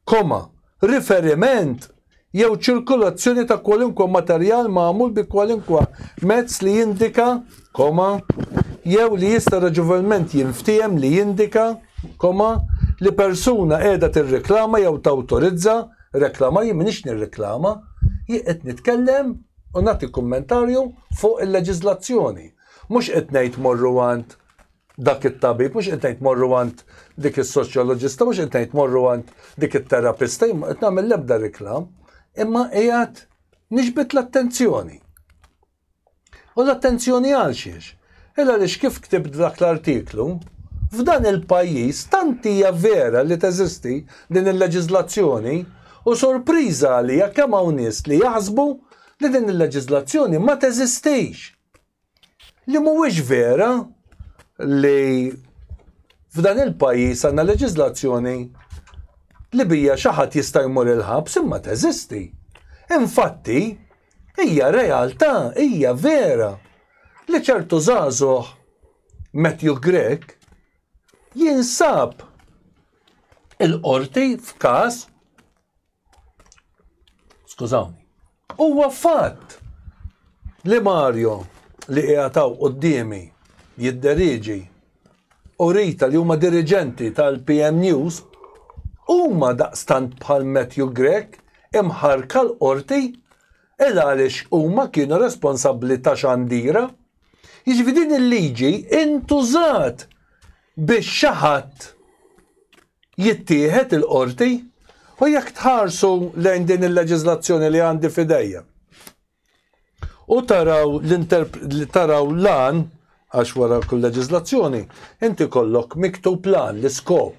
A: koma, riferiment, jew ċirkolazzjoni ta' kwalinkwa materjal magħmul bi kwalinkwa mezz li jindika, koma, jew li jista' raġuvalment jinftiem li jindika, koma, li persuna qiegħda tirreklama jew tawtorizza, reklama jien m'iniex nirreklama, jien qed nitkellem u nagħti kummentarju fuq il-leġiżlazzjoni. Mhux qed ngħid morru għand dak it-tabib, mhux qed ngħid morru għand dik is-soċjoloġista, mhux qed ngħid morru għand dik it-terapista, imma qed nagħmel l-ebda reklam, imma qiegħed niġbed l-attenzjoni. U l-attenzjoni għal xiex? Għaliex kif ktibt dak l-artiklu, f'dan il-pajjiż tant hija vera li teżisti din il-leġiżlazzjoni u sorpriża li jekk hemm hawn nies li jaħsbu li din il-leġiżlazzjoni ma teżistix. Li mhuwiex vera li f'dan il-pajjiż għandna leġiżlazzjoni li bija xi ħadd jista' jmur il-ħabs imma teżisti. Infatti, hija realtà, hija vera li ċertu żagħżugħ Matthew Grech jinsab il-qorti f'każ, skużawni, huwa fatt li Mario li qiegħataw qudiemi jidderiġi u Rita li huma diriġenti tal-PM News huma daqstant bħal Matthew Grech imħarka l-qorti għaliex huma kienu responsabbli ta' xandira. Jiġifieri din il-liġi intużat biex xi ħadd jittieħed il-qorti u jekk tħarsu lejn din il-leġiżlazzjoni li għandi f'idejja. U taraw lan għax wara kull leġiżlazzjoni, inti kollok miktub plan l-iskop.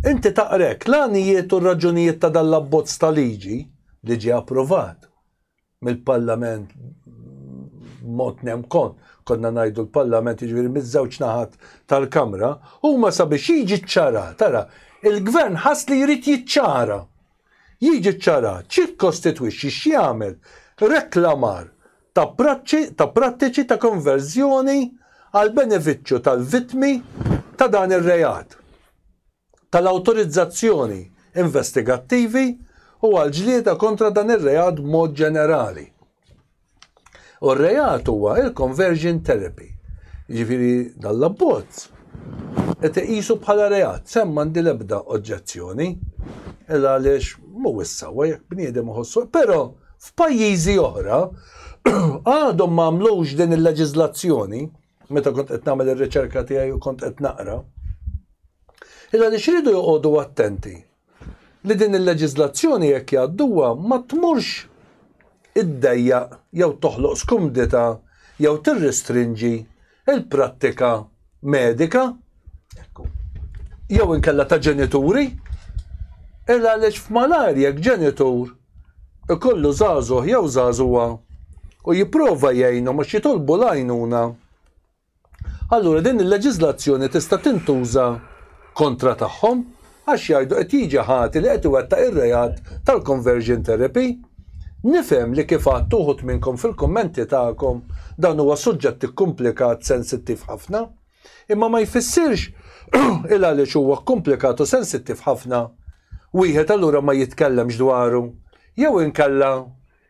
A: Inti taqrek l-għanijiet u r-raġunijiet ta' dal-abbozz ta' liġi li ġie approvat mill-Parlament mod nemkon. Konna ngħidu l-Parlament jiġifieri miż-żewġ naħat tal-Kamra, huma sabiex jiġi ċara, tara, il-Gvern ħass li jrid jiċċara. Jiġi ċara, ċikkostitwixxi x'jagħmel reklamar ta' prattiċi ta' konverżjoni għal benefiċċju tal-vittmi ta' dan ir-reat, tal-awtorizzazzjoni investigattivi u għal ġlieda kontra dan ir-reat b'mod ġenerali. U r-reat huwa il-conversion therapy. Jiġifieri dal-abbozz qed iqisu bħala reat, semma għandi l-ebda oġġezzjoni, għaliex mhuwiex sewwa jekk bniedem iħossu, però f'pajjiżi oħra għadhom ma għamlux din il-leġiżlazzjoni, meta kont qed nagħmel ir-riċerka tiegħi u kont qed naqra, għaliex iridu joqogħdu attenti li din il-leġiżlazzjoni jekk jgħadduha ma tmurx iddejjaq jew toħloq skumdita jew tirristrinġi il-prattika medika jew inkella ta' ġenituri, għaliex f'malar jekk ġenitur ikollu żagħżugħ jew żagħżugħa u jipprova jgħinhom għax jitolbu l-għajnuna, allura din il-leġiżlazzjoni tista' tintuża kontra tagħhom għax jgħidu qed jiġi ħati li qed iwettaq ir-reat tal-conversion therapy. Nifhem li kif għad tuħut minnkom fil-kummenti tagħkom dan huwa suġġett komplikat sensittiv ħafna, imma ma jfissirx għaliex huwa komplikat u sensittiv ħafna wieħed allura ma jitkellemx dwaru, jew inkella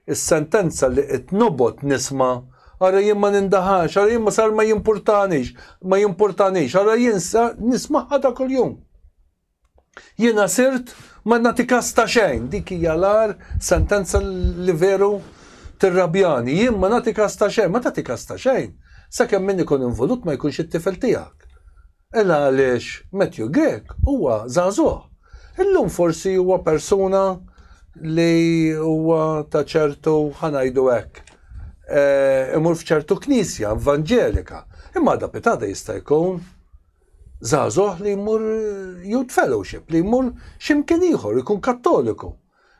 A: is-sentenza li qed nobgħod nisma' ara jien ma nindaħax, ara jien ma sar ma jimpurtanix, ara jien nisma'ha ta' kuljum. Jiena sirt ma nagħti każ ta' xejn, dik hija l-ar sentenza li veru tirrabjani, jien ma nagħti każ ta' xejn, ma tagħti każ ta' xejn, sakemm min ikun involut ma jkunx it-tifel tiegħek. Għaliex Matthew Grech huwa żagħżugħ. Illum forsi huwa persuna li huwa ta' ċertu ħanajdu hekk. Imur f'ċertu knisja evanġelika. Imma da pitada jista' jkun żagħżugħ li jmur Youth Fellowship, li jmur x'imkien ieħor, ikun Kattoliku.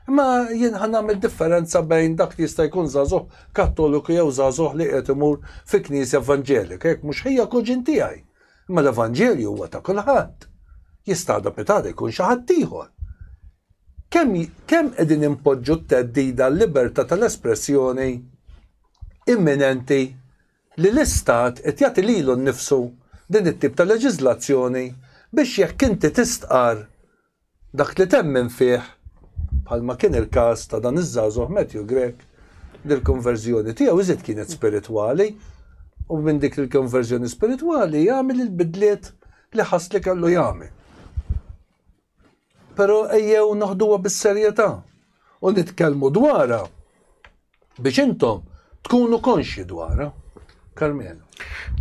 A: Imma jien ħan nagħmel differenza bejn dak li jista' jkun żagħżugħ Kattoliku jew żagħżugħ li qed imur fi knisja evanġelika, jekk mhux ħejja kuġin tiegħi. Imma l-Evanġelju huwa ta' kulħadd. Jista' da pitada jkun xi ħadd ieħor. Kemm qegħdin impoġġu t-teddida l-libertà tal-espressjoni imminenti li l-Istat qed jagħti lilu nnifsu din it-tip ta' leġiżlazzjoni biex jekk inti tistqar dak li temmen fih bħalma kien il-każ ta' dan iż-żagħżugħ Matthew Grech dil-konverżjoni tiegħu iżid kienet spiritwali u minn dik il-konverżjoni spiritwali jagħmel il-bidliet li ħass li kellu jagħmel. Però ejjew naħduha bis-serjetà u nitkellmu dwarha biex intom tkunu konxi dwarha. Carmelo.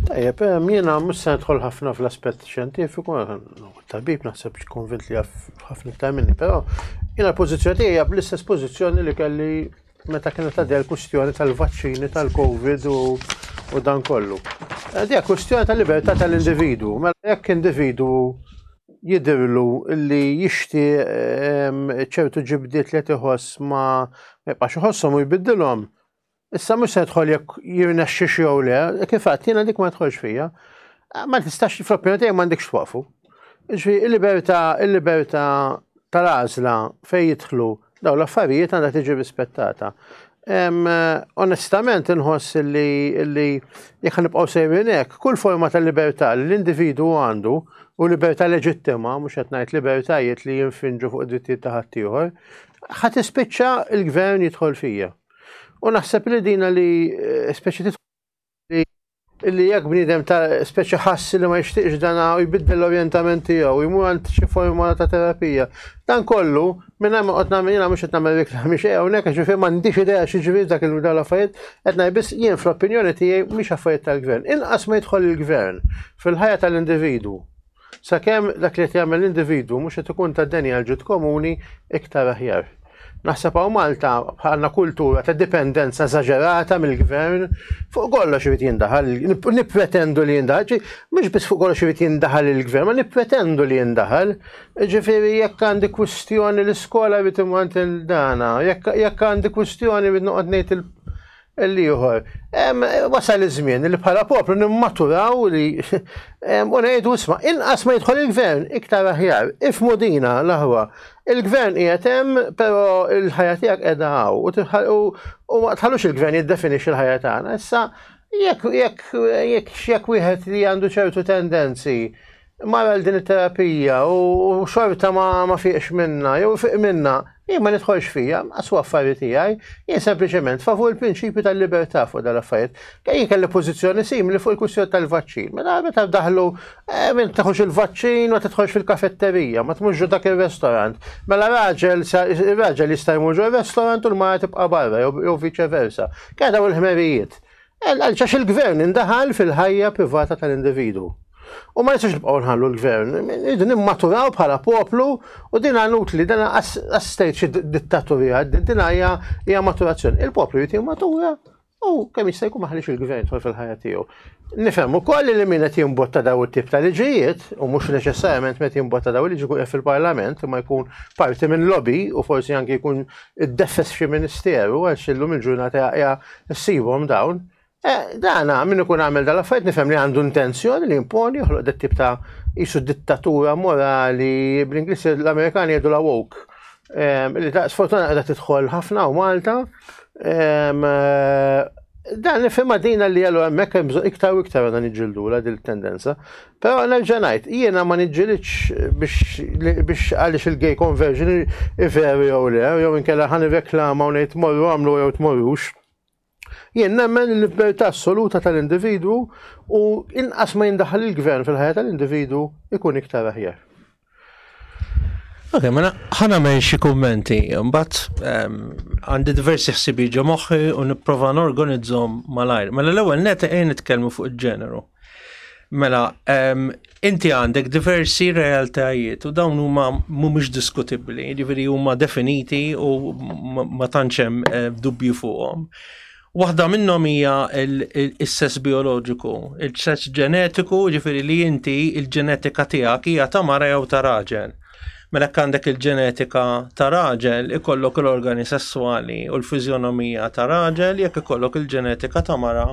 B: Tajjeb, jiena mhux se nidħol ħafna fl-aspett xjentifiku, tabib naħseb konvint li ħafna iktar minni, però jiena l-pożizzjoni tiegħi hija bl-istess pożizzjoni li kelli meta kienet għaddej l-kwistjoni tal-vaċċini tal-Covid u dan kollu. Għaddej kwistjoni tal-libertà tal-individwu, mela jekk individwu jidirlu li jixtieq ċertu ġibdiet li qed iħoss ma jibqax iħosshom u jbiddilhom. Issa mhux se jidħol jekk jirnexxix jew le, kif għadt jiena dik ma jidħolx fija. Ma tistax fl-opinjoni tiegħek m'għandekx twaqfu. Jiġifieri il-libertà tal-għażla fejn jidħlu dawn l-affarijiet għandha tiġi rispettata. Onestament inħoss li jekk ħanibqgħu sejrin hekk, kull forma tal-libertà li l-individwu għandu u libertà leġittima, mhux qed ngħid libertajiet li jinfinġu fuq id-drittijiet ta' ħaddieħor, ħadd tispiċċa l-gvern jidħol fija. U naħseb li dina li speċi li jekk bniedem ta' speċi ħassi li ma jixtieqx dana u jbiddel l-orjentament tiegħu u jmur għand xi forma ta' terapija. Dan kollu minn hemm qed nagħmel jiena mhux qed nagħmel reklami xejn hawnhekk għax m'għandix idea xi ġifier dak il-affarijiet qed ngħid biss jien fl-opinjoni tiegħi mhix affarijiet tal-gvern. Inqas ma jidħol il-gvern fil-ħajja tal-individwu. Sakemm dak li qed jagħmel l-individwu mhux qed ikun tad-denja l-ġid komuni iktar aħjar. Naħseb hawn Malta bħalna kultura ta' dipendenza eżaġerata mill-gvern fuq kollox irid jindaħal, nippretendu li jindaħal, mhux biss fuq kollox irid jindaħal il-gvern, ma nippretendu li jindaħal. Ġifieri jekk għandi kwistjoni l-iskola irid imwant il-dana, jekk għandi kwistjoni irid noqgħod ngħid l-ieħor. Wasal iż-żmien li bħala poplu nimmaturaw li u ngħidu isma' inqas ma jidħol il-gvern iktar aħjar. Ifhmu dina l-aħwa. Il-gvern qiegħed hemm, però l-ħajja tiegħek qiegħda hawn u ma tħallux il-gvern jiddefinixxi l-ħajja tagħna. Issa jekk wieħed li għandu ċertu tendenzi mara din it-terapija u xorta ma fiqx minna jew fiq minna, jien ma nidħolx fija, aswa affarijiet tiegħi, jien sempliċement favur il-prinċipju tal-libertà fuq dal-affarijiet. Jien kelli pożizzjoni simili fuq il-kwistjoni tal-vaċċin. Meta daħlu min taħux il-vaċċin ma tidħolx fil-kafetterija, ma tmurġu dak ir-restorant. Mela raġel jista' jmur ir-restorant u l-mara tibqa' barra jew viċeversa. Kien dawn il-ħmerijiet. Għaliex il-gvern indaħal fil-ħajja privata tal-individwu. U ma nistax nibqgħu nħallu l-gvern, nimmaturaw bħala poplu u din għanut li dan għas-stage dittatorija, din hija maturazzjoni. Il-poplu jrid jimmatura u kemm jista' jkun ma ħallix il-gvern tħol fil-ħajja tiegħu. Nifhem ukoll li min qed jimbotta daw it-tip ta' liġijiet u mhux neċessarjament meta jimbotta daw il-liġi jkun fil-Parlament imma jkun parti minn lobby u forsi anke jkun iddeffes f'xi ministeru għal xillum il-ġurnata hija ssibhom dawn. Dana, minn ikun għamel dal-affarijiet nifhem li għandu intenzjoni li imponi joħloq dat tip ta' isu dittatura morali bl-Ingliż l-Amerikani jgħidu la woke. Li ta' sfortuna qiegħda tidħol ħafna u Malta. Dan nifhem dina li għallu hemmhekk hemm bżonn iktar u iktar għandna niġġildula din it-tendenza. Però nerġa' ngħid, jiena ma niġġielitx biex għaliex il-gay conversion iveri jew le, jew inkella ħanirreklama u ngħid tmorru għamlu jew tmorrux. Jien nemmen il-libertà assoluta tal-individwu u inqas ma jindaħħal il-gvern fil-ħajja tal-individwu ikun iktar aħjar.
C: Ok, ma ħanamel xi kummenti, mbagħad għandi diversi ħsibi ġo moħħi u nipprova norganizzhom malajr. Mela l-ewwel net nitkellmu fuq il-ġeneru. Mela, inti għandek diversi realtajiet u dawn huma mhumiex diskutibbli, jiġifieri huma definiti u ma tantx hemm dubju fuqhom. Waħda minnhom hija il-sess bioloġiku, il-sess ġenetiku, jiġifieri li inti il-ġenetika tiegħek hija ta' mara jew ta' raġel. Mela għandek il-ġenetika ta' raġel, ikollok l-organi sessuali u l-fizjonomija ta' raġel, jekk ikollok il-ġenetika ta' mara,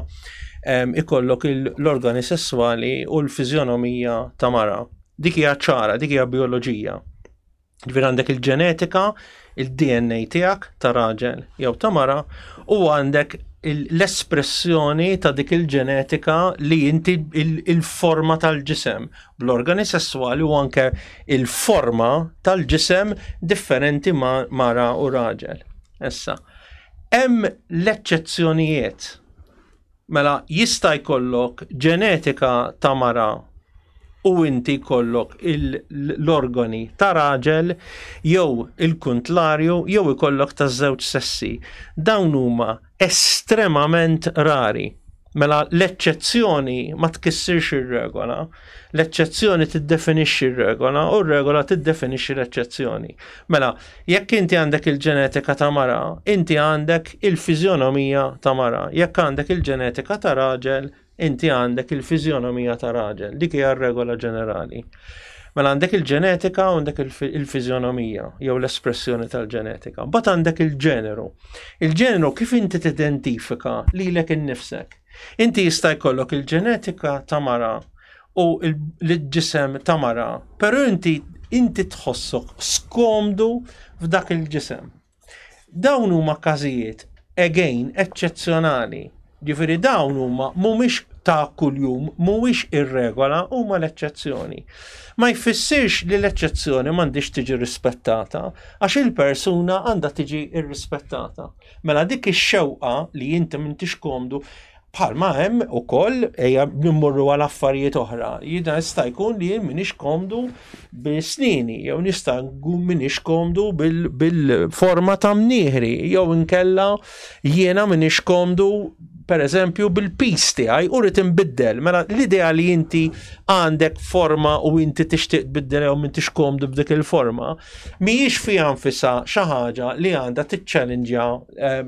C: ikollok l-organi sessuali u l-fizjonomija ta' mara. Dik hija ċara, dik hija bioloġija. Ġifier għandek il-ġenetika, il-DNA tiegħek ta' raġel jew ta' mara, u għandek l-espressjoni ta' dik il-ġenetika li inti il-forma tal-ġisem bl-organi sessuali u anke il-forma tal-ġisem differenti mara u raġel. Issa, hemm l-eċċezzjonijiet. Mela jista' jkollok ġenetika ta' mara u inti kollok l-organi ta' raġel jew il-kontlarju jew ikollok ta' żewġ sessi. Dawn huma estremament rari. Mela l-eċċezzjoni ma tkissirx ir-regola, l-eċċezzjoni tiddefinixxi r-regola u r-regola tiddefinixxi l-eċċezzjoni. Mela, jekk inti għandek il-ġenetika ta' mara, inti għandek il-fizjonomija ta' mara. Jekk għandek il-ġenetika ta' raġel, inti għandek il-fizjonomija ta' raġel. Dik hija r-regola ġenerali. Mela għandek il-ġenetika u għandek il-fizjonomija jew l-espressjoni tal-ġenetika. Bat għandek il-ġeneru. Il-ġeneru kif inti tidentifika lilek innifsek. Inti jista' jkollok il-ġenetika ta' mara u l-ġisem ta' mara, però inti tħossok skomdu f'dak il-ġisem. Dawn huma każijiet again eċċezzjonali. Ġifieri dawn huma mhumiex ta' kuljum, mhuwiex ir-regola, huma l-eċċezzjoni. Ma jfissirx li l-eċċezzjoni m'għandix tiġi rispettata għax il-persuna għandha tiġi irrispettata. Mela dik ix-xewqa li inti m'intix komdu bħalma hemm ukoll ejja nimmorru għal affarijiet oħra. Jiena jista' jkun li jien m'iniex komdu bis-snini, jew nista' nkun m'iniex komdu bil-forma ta' mnieħri, jew inkella jiena m'iniex komdu per eżempju bil-pis tiegħi u rrid inbiddel. Mela l-idea li inti għandek forma u inti tixtieq tbiddel jew m'intix komdu b'dik il-forma, mhijiex fiha nfisha xi ħaġa li għandha tiċċallenġja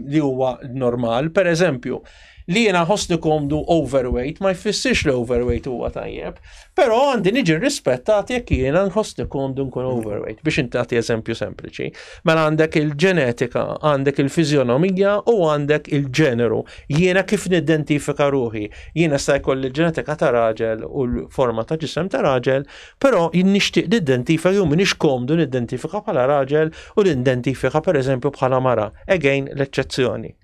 C: li huwa normal. Per eżempju, li jiena ħossni komdu overweight ma jfissirx li overweight huwa tajjeb, però għandi niġi rispettat jekk jiena nħossni komdu nkun overweight biex intagħti eżempju sempliċi. Mela għandek il-ġenetika, għandek il-fizjonomija u għandek il-ġeneru. Jiena kif nidentifika ruħi. Jiena sta jkolli il-ġenetika ta' raġel u l-forma ta' ġisem ta' raġel, però nixtieq nidentifika jew m'iniex komdu nidentifika bħala raġel u nidentifika pereżempju bħala mara. Again l-eċċezzjoni.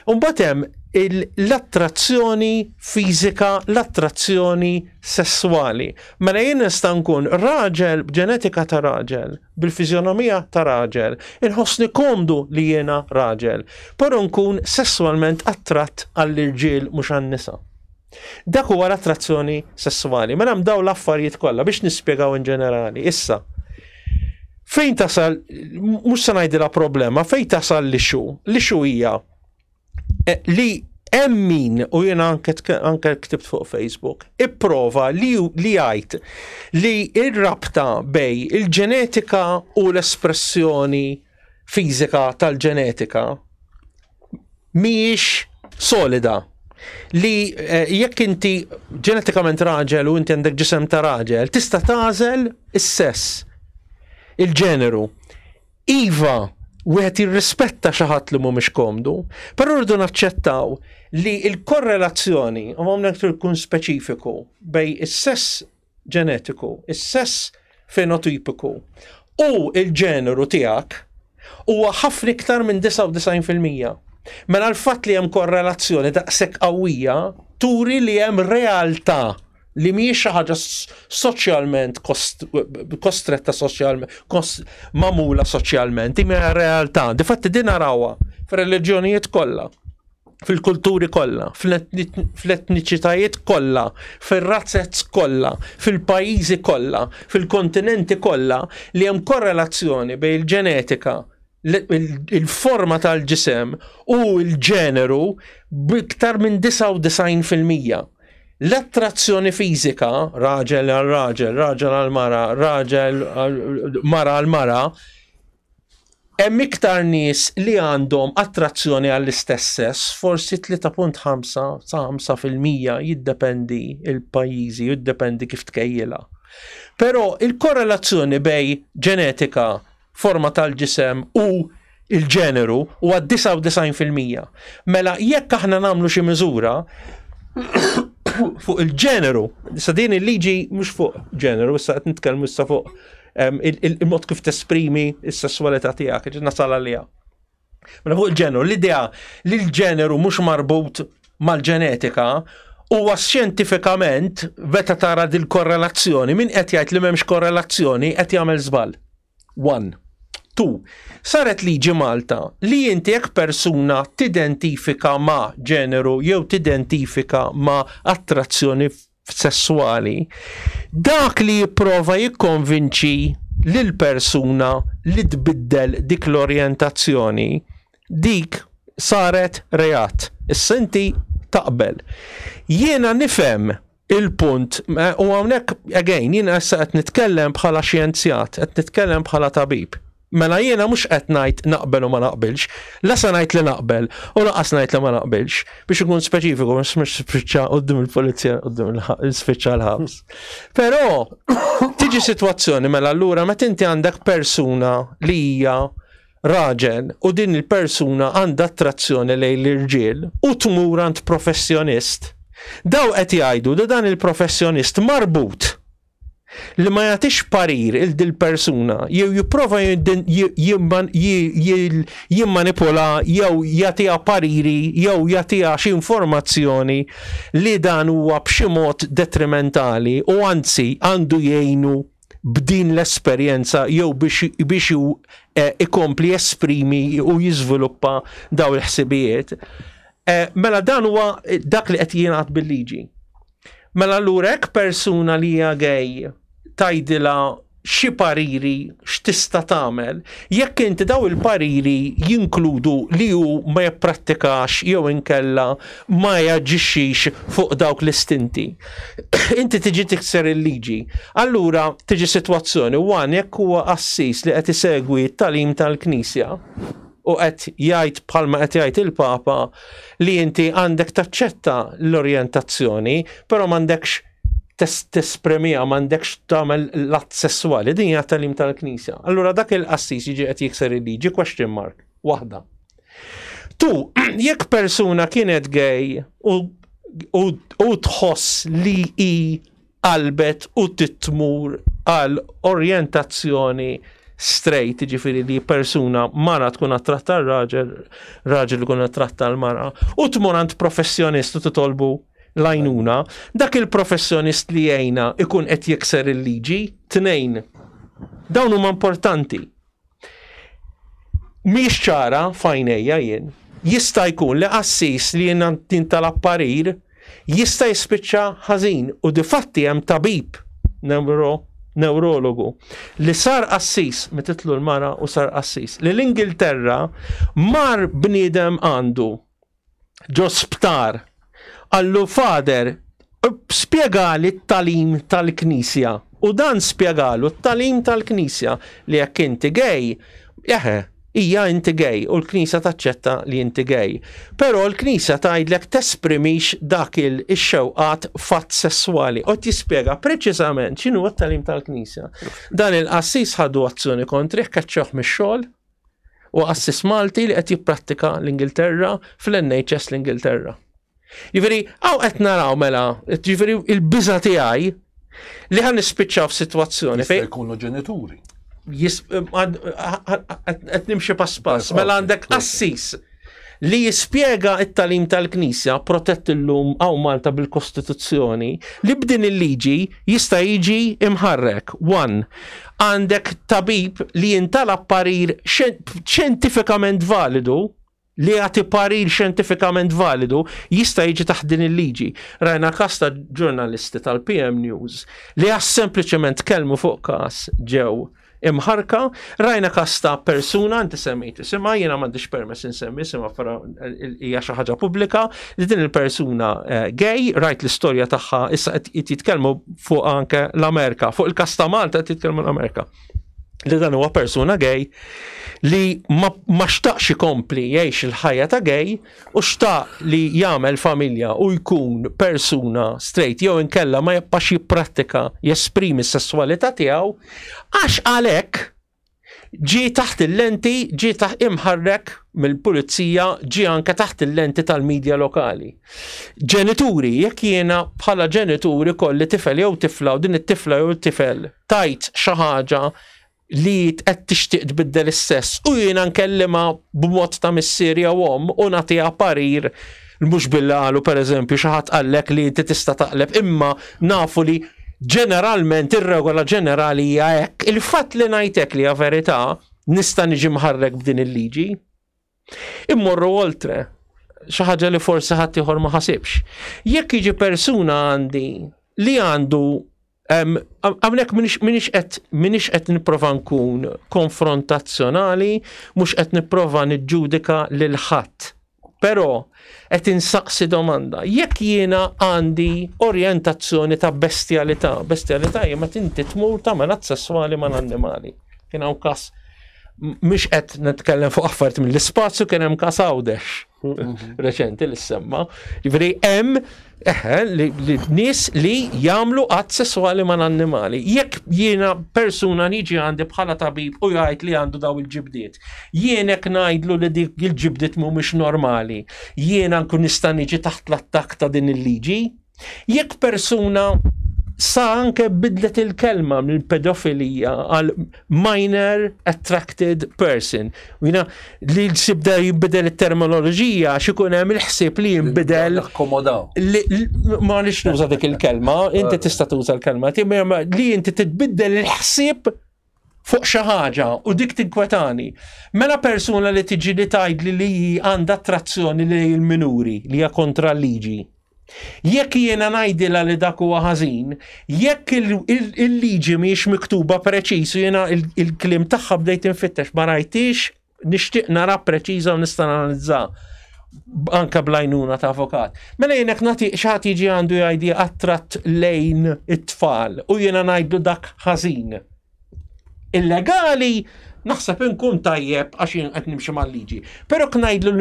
C: Mbagħad hemm l-attrazzjoni fiżika, l-attrazzjoni sessuali. Mela jien nista' nkun raġel b'ġenetika ta' raġel, bil-fizjonomija ta' raġel, inħossni komdu li jiena raġel, però nkun sessualment attratt għall-irġiel mhux għan-nisa. Dak huwa l-attrazzjoni sessuali. Mela hemm dawn l-affarijiet kollha biex nispjegaw in ġenerali. Issa, fejn tasal, mhux se ngħidilha problema, fejn tasal l-ixu hija li emmin u jena anke ktibt fuq Facebook ipprova li jgħid li ir-rabta bej il-ġenetika u l-espressjoni fiżika tal-ġenetika mhijiex solida. Li jekk inti ġenetikament raġel u inti għandek ġisem ta' raġel tista' tagħżel is-sess, il-ġeneru. Iva wieħed jirrispetta xi ħadd li mhumiex komdu, però rridu naċċettaw li l-korrelazzjoni u hawnhekk tkun speċifiku bej is-sess ġenetiku, is-sess fenotipiku u l-ġeneru tiegħek huwa ħafna iktar minn 99%. Mela l-fatt li hemm korrelazzjoni daqshekk qawwija turi li hemm realtà li mhijiex xi ħaġa soċjalment kostretta soċjalment, magħmula soċjalment, hija realtà. Difatti din narawha fir-reliġjonijiet kollha, fil-kulturi kollha, fl-etniċitajiet kollha, fir-razzezz kollha, fil-pajjiżi kollha, fil-kontinenti kollha li hemm korrelazzjoni bejn il-ġenetika, il-forma tal-ġisem u l-ġeneru b'iktar minn 99%. l-attrazzjoni fizika, raġel għal raġel, raġel għal mara, raġel mara għal mara, hemm iktar nies li għandhom attrazzjoni għall-istess sess, forsi 3.5 sa 5% jiddependi il-pajjiżi, jiddependi kif tkejjilha. Però il-korrelazzjoni bej ġenetika, forma tal-ġisem u il-ġeneru huwa 99%. Mela jekk aħna nagħmlu xi miżura fuq il-ġeneru, sa din il-liġi mhux fuq ġeneru, issa qed nitkellmu issa fuq il-mod kif tesprimi s-sessualità tiegħek, nasal għaliha. Mela fuq il-ġeneru, l-idea li l-ġeneru mhux marbut mal-ġenetika huwa xjentifikament meta tara dil korrelazzjoni, min qed jgħid li m'hemmx korrelazzjoni qed jagħmel żball. 1. 2. Saret liġi Malta li inti jekk persuna tidentifika ma' ġeneru jew tidentifika ma' attrazzjoni sessuali, dak li jipprova jikkonvinċi lil persuna li tbiddel dik l-orjentazzjoni, dik saret reat. Issa inti taqbel. Jiena nifhem il-punt, u hawnhekk again jiena issa qed nitkellem bħala xjenzjat, qed nitkellem bħala tabib. Mela jiena mhux qed ngħid naqbel u ma naqbilx, la sa ngħid li naqbel u laqas ngħid li ma naqbilx biex ikun speċifiku mhux spiċċa quddiem il-pulizija quddiem il-spiċċa l-ħabs. Però tiġi sitwazzjoni mela allura meta inti għandek persuna li hija raġel u din il-persuna għandha attrazzjoni lejn l-irġiel u tmur għand professjonist, daw qed jgħidu da dan il-professjonist marbut li ma jagħtix parir il-persuna jew jipprova jimmanipula jew jagħtiha pariri jew jagħtiha xi informazzjoni li dan huwa b'xi mod detrimentali u anzi għandu jgħinu b'din l-esperjenza jew biex ikompli esprimi u jiżviluppa daw il-ħsibijiet. Mela dan huwa dak li qed jingħad bil-liġi. Mela allura hekk persuna li hija gej tgħidilha xi pariri x'tista' tagħmel, jekk inti daw il-pariri jinkludu li hu ma jipprattikax jew inkella ma jaġixxix fuq dawk l-istinti. Inti tiġi tikser il-liġi. Allura tiġi sitwazzjoni wan jekk huwa assis li qed isegwi t-tagħlim tal-Knisja u qed jgħid bħalma qed jgħid il-Papa li inti għandek taċċetta l-orjentazzjoni, però m'għandekx tespremija, m'għandekx tagħmel l-att sessuali, din hija tagħlim tal-Knisja. Allura dak il-assis jiġi qed jikser il-liġi, question mark, waħda. Tu, jekk persuna kienet gej u tħoss li hi qalbet u titmur għal orjentazzjoni straight, ġifiri li persuna mara tkun attratta l-raġel, raġel tkun attratta l-mara, u tmur għand professjonist u titolbu lajnuna, dak il-professjonist li jgħina ikun qed jikser il-liġi, tnejn. Dawn huma importanti. Mhix ċara fajnejja jien. Jista' jkun li assis li jien tintalab parir jista' jispiċċa ħażin u difatti hemm tabib neurologu li sar assis mititlu l-mara u sar assis li l-Ingilterra mar bniedem għandu ġo sptar għallu fader spjegali t-talim tal-Knisja u dan spjegalu t-talim tal-Knisja li jekk inti gej, hija inti gej u l-Knisja taċċetta li inti gej. Però l-Knisja tgħidlek tesprimix dak il-xewqat fatt sessuali u tispjega preċiżament x'inhu t-talim tal-Knisja. Dan il-qassis ħadu azzjoni kontrih kaċċeħ mix-xogħol u qassis Malti li qed jipprattika l-Ingilterra fl-NHS l-Ingilterra. Ġifieri hawn qed naraw mela, ġifieri il-biża' tiegħi li ħan nispiċċaw f'sitwazzjoni fejn
A: jkunu ġenituri.
C: Qed nimxi pass pass, mela għandek assis li jispjega t-talim tal-Knisja protett illum hawn Malta bil-Kostituzzjoni li b'din il-liġi jista' jiġi imħarrek. 1. Għandek tabib li jintalab parir xjentifikament validu li għati parir xjentifikament validu jista' jiġi taħt din il-liġi. Rajna każ ta' ġurnalisti tal-PM News li għas sempliċement kellmu fuq każ ġew imħarka, rajna kasta persuna, inti semmejt isimha, jiena m'għandix permess insemmi isimha, però hija xi ħaġa pubblika, li din il-persuna gay, rajt l-istorja tagħha issa qed jitkellmu fuq anke l-Amerika, fuq il-kasta Malta qed jitkellmu l-Amerika. Li dan huwa persuna gay li ma xtaqx ikompli jgħix il-ħajja ta' gay u xtaq li jagħmel familja u jkun persuna straight jew inkella ma jibqax jipprattika jesprimi s-sessualità tiegħu għax għalhekk ġi taħt il-lenti, ġi taħt imħarrek mill-pulizija, ġi anke taħt il-lenti tal-medja lokali. Ġenituri, jekk jiena bħala ġenituri kolli tifel jew tifla u din it-tifla jew it-tifel tajt xi ħaġa li qed tixtieq tbiddel is-sess u jiena nkellima b'mod ta' missierja u nagħtiha parir mhux bil-qalu pereżempju xi ħadd qallek li inti tista' taqleb imma nafu li ġeneralment ir-regola ġenerali hija hekk. Il-fatt li ngħidlek li hija verità nista' niġi mħarrek b'din il-liġi. Immorru oltre xi ħaġa li forsi ħadd ieħor ma ħasibx. Jekk jiġi persuna għandi li għandu għamlek minix qed nipprova nkun konfrontazzjonali, mhux qed nipprova niġġudika lil ħadd. Però qed insaqsi domanda, jekk jiena għandi orjentazzjoni ta' bestjalità hija meta inti tmur tagħmel att sesswali mal-annimali. Kien hawn każ mhux qed nitkellem fuq affarijiet mill-ispazju, kien hemm każ Għawdex reċenti li semma. Jiġifieri hemm li nies li jagħmlu att sesswali mal-annimali. Jekk jiena persuna niġi għandi bħala tabib u jgħid li għandu daw il-ġibdiet, jien hekk ngħidlu li dik il-ġibdiet mhumiex normali, jiena nkun nista' niġi taħt l-attakk ta' din il-liġi. Jekk persuna sa anke bidlet il-kelma mill pedofilija għal minor attracted person. U jina li sibda jibbidel il-terminoloġija xikun hemm il-ħsieb li jimbidel. Ma nix nuża dik il-kelma, inti tista' tuża l-kelma, li inti titbiddel il-ħsieb fuq xi ħaġa u dik tinkwetani. Mela persuna li tiġi li tgħidli li għandha attrazzjoni lejn il-minuri li hija kontra l-liġi. Jekk jiena ngħidilha li dak huwa ħażin, jekk il-liġi mhijiex miktuba preċiż u jiena il-kliem tagħha bdejt infittex ma rajtix, nixtieq nara preċiża u nista' analizza anke bl-għajnuna ta' avukat. Mela jien hekk nagħti xi ħadd jiġi għandu jgħidi attratt lejn it-tfal u jiena ngħidlu dak ħażin. Illegali naħseb inkun tajjeb għax jien qed nimxi mal-liġi. Però ngħidlu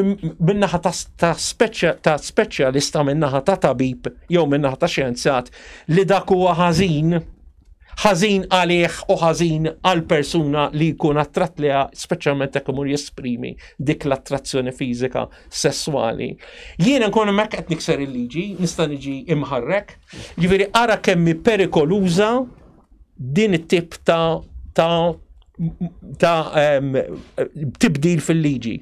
C: min-naħa ta' speċjalista min-naħa ta' tabib jew min-naħa ta' xjenzjat li dak huwa ħażin għalih u ħażin għal persuna li jkun attratt liha speċjalment hekk imur jesprimi dik l-attrazzjoni fiżika sesswali. Jien nkun hemmhekk qed nikser il-liġi, nista' niġi imħarrek, jiġifieri ara kemm perikoluża din it-tip ta' tibdil fil-liġi.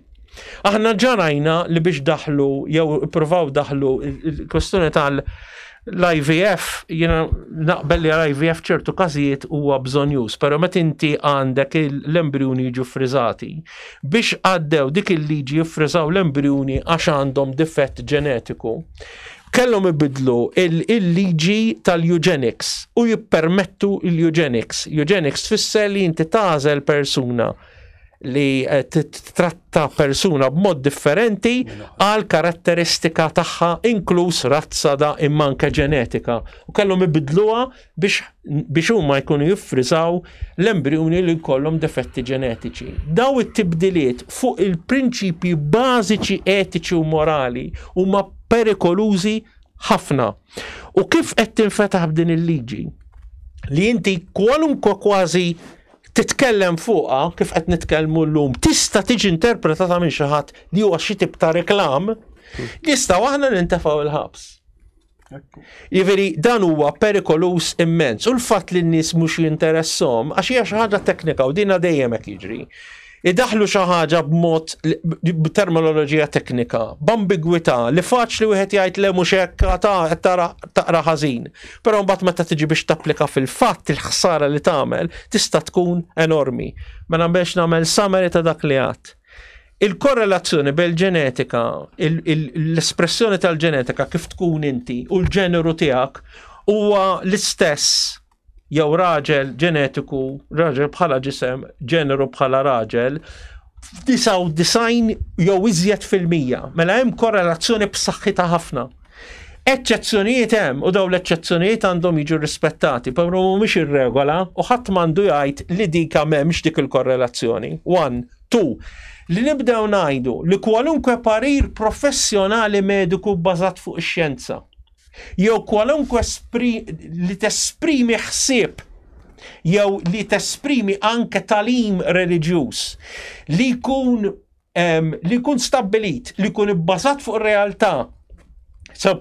C: Aħna ġarajna li biex daħlu jew ippruvaw daħlu il-kwestjoni tal-IVF, jiena naqbel li l-IVF ċertu każijiet huwa bżonn już, però meta inti għandek l-embrjuni jiġu friżati, biex għaddew dik il-liġi jiffriżaw l-embrjuni għax għandhom difett ġenetiku, kellhom ibidlu il-liġi tal-eugenics u jippermettu il-eugenics. Eugenics tfisser li inti tagħżel persuna li tratta persuna b'mod differenti għal karatteristika tagħha inkluż razza da imma anke ġenetika. U kellhom ibidluha biex huma jkunu jiffriżaw l-embrjuni li jkollhom defetti ġenetiċi. Daw it-tibdiliet fuq il-prinċipji bażiċi etiċi u morali huma perikolużi ħafna. U kif qed tinfetaħ b'din il-liġi li inti kwalunkwe kważi titkellem fuqha kif qed nitkellmu llum tista' tiġi interpretata minn xi ħadd li huwa xi tip ta' reklam, jistgħu aħna nintefgħu il-ħabs. Jiġifieri dan huwa perikolus immens u l-fatt li n-nies mhux jinteresshom għax hija xi ħaġa teknika u dinha dejjem hekk jiġri. Idaħlu xi ħaġa b'terminoloġija teknika, b'ambigwità li faċli wieħed jgħid le mhux hekk taqra ħażin. Però mbagħad meta tiġi biex tapplika fil-fatt il-ħsara li tagħmel tista' tkun enormi. Mela biex nagħmel summary ta' dak li għadt. Il-korrelazzjoni bil-ġenetika, l-espressjoni tal-ġenetika kif tkun inti u l-ġeneru tiegħek huwa l-istess jew raġel ġenetiku, raġel bħala ġisem, ġeneru bħala raġel, 99 jew iżjed fil-mija. Mela hemm korrelazzjoni b'saħħitha ħafna. Eċċezzjonijiet hemm u daw l-eċċezzjonijiet għandhom jiġu rispettati, però mhumiex ir-regola u ħadd m'għandu jgħid li dik m'hemmx dik il-korrelazzjoni. 1, 2. Li nibdew ngħidu li kwalunkwe parir professjonali mediku bbażat fuq ix-xjenza jew kwalunkwe li tesprimi ħsieb jew li tesprimi anke talim reliġjuż li jkun stabbilit, li jkun ibbażat fuq ir-realtà sew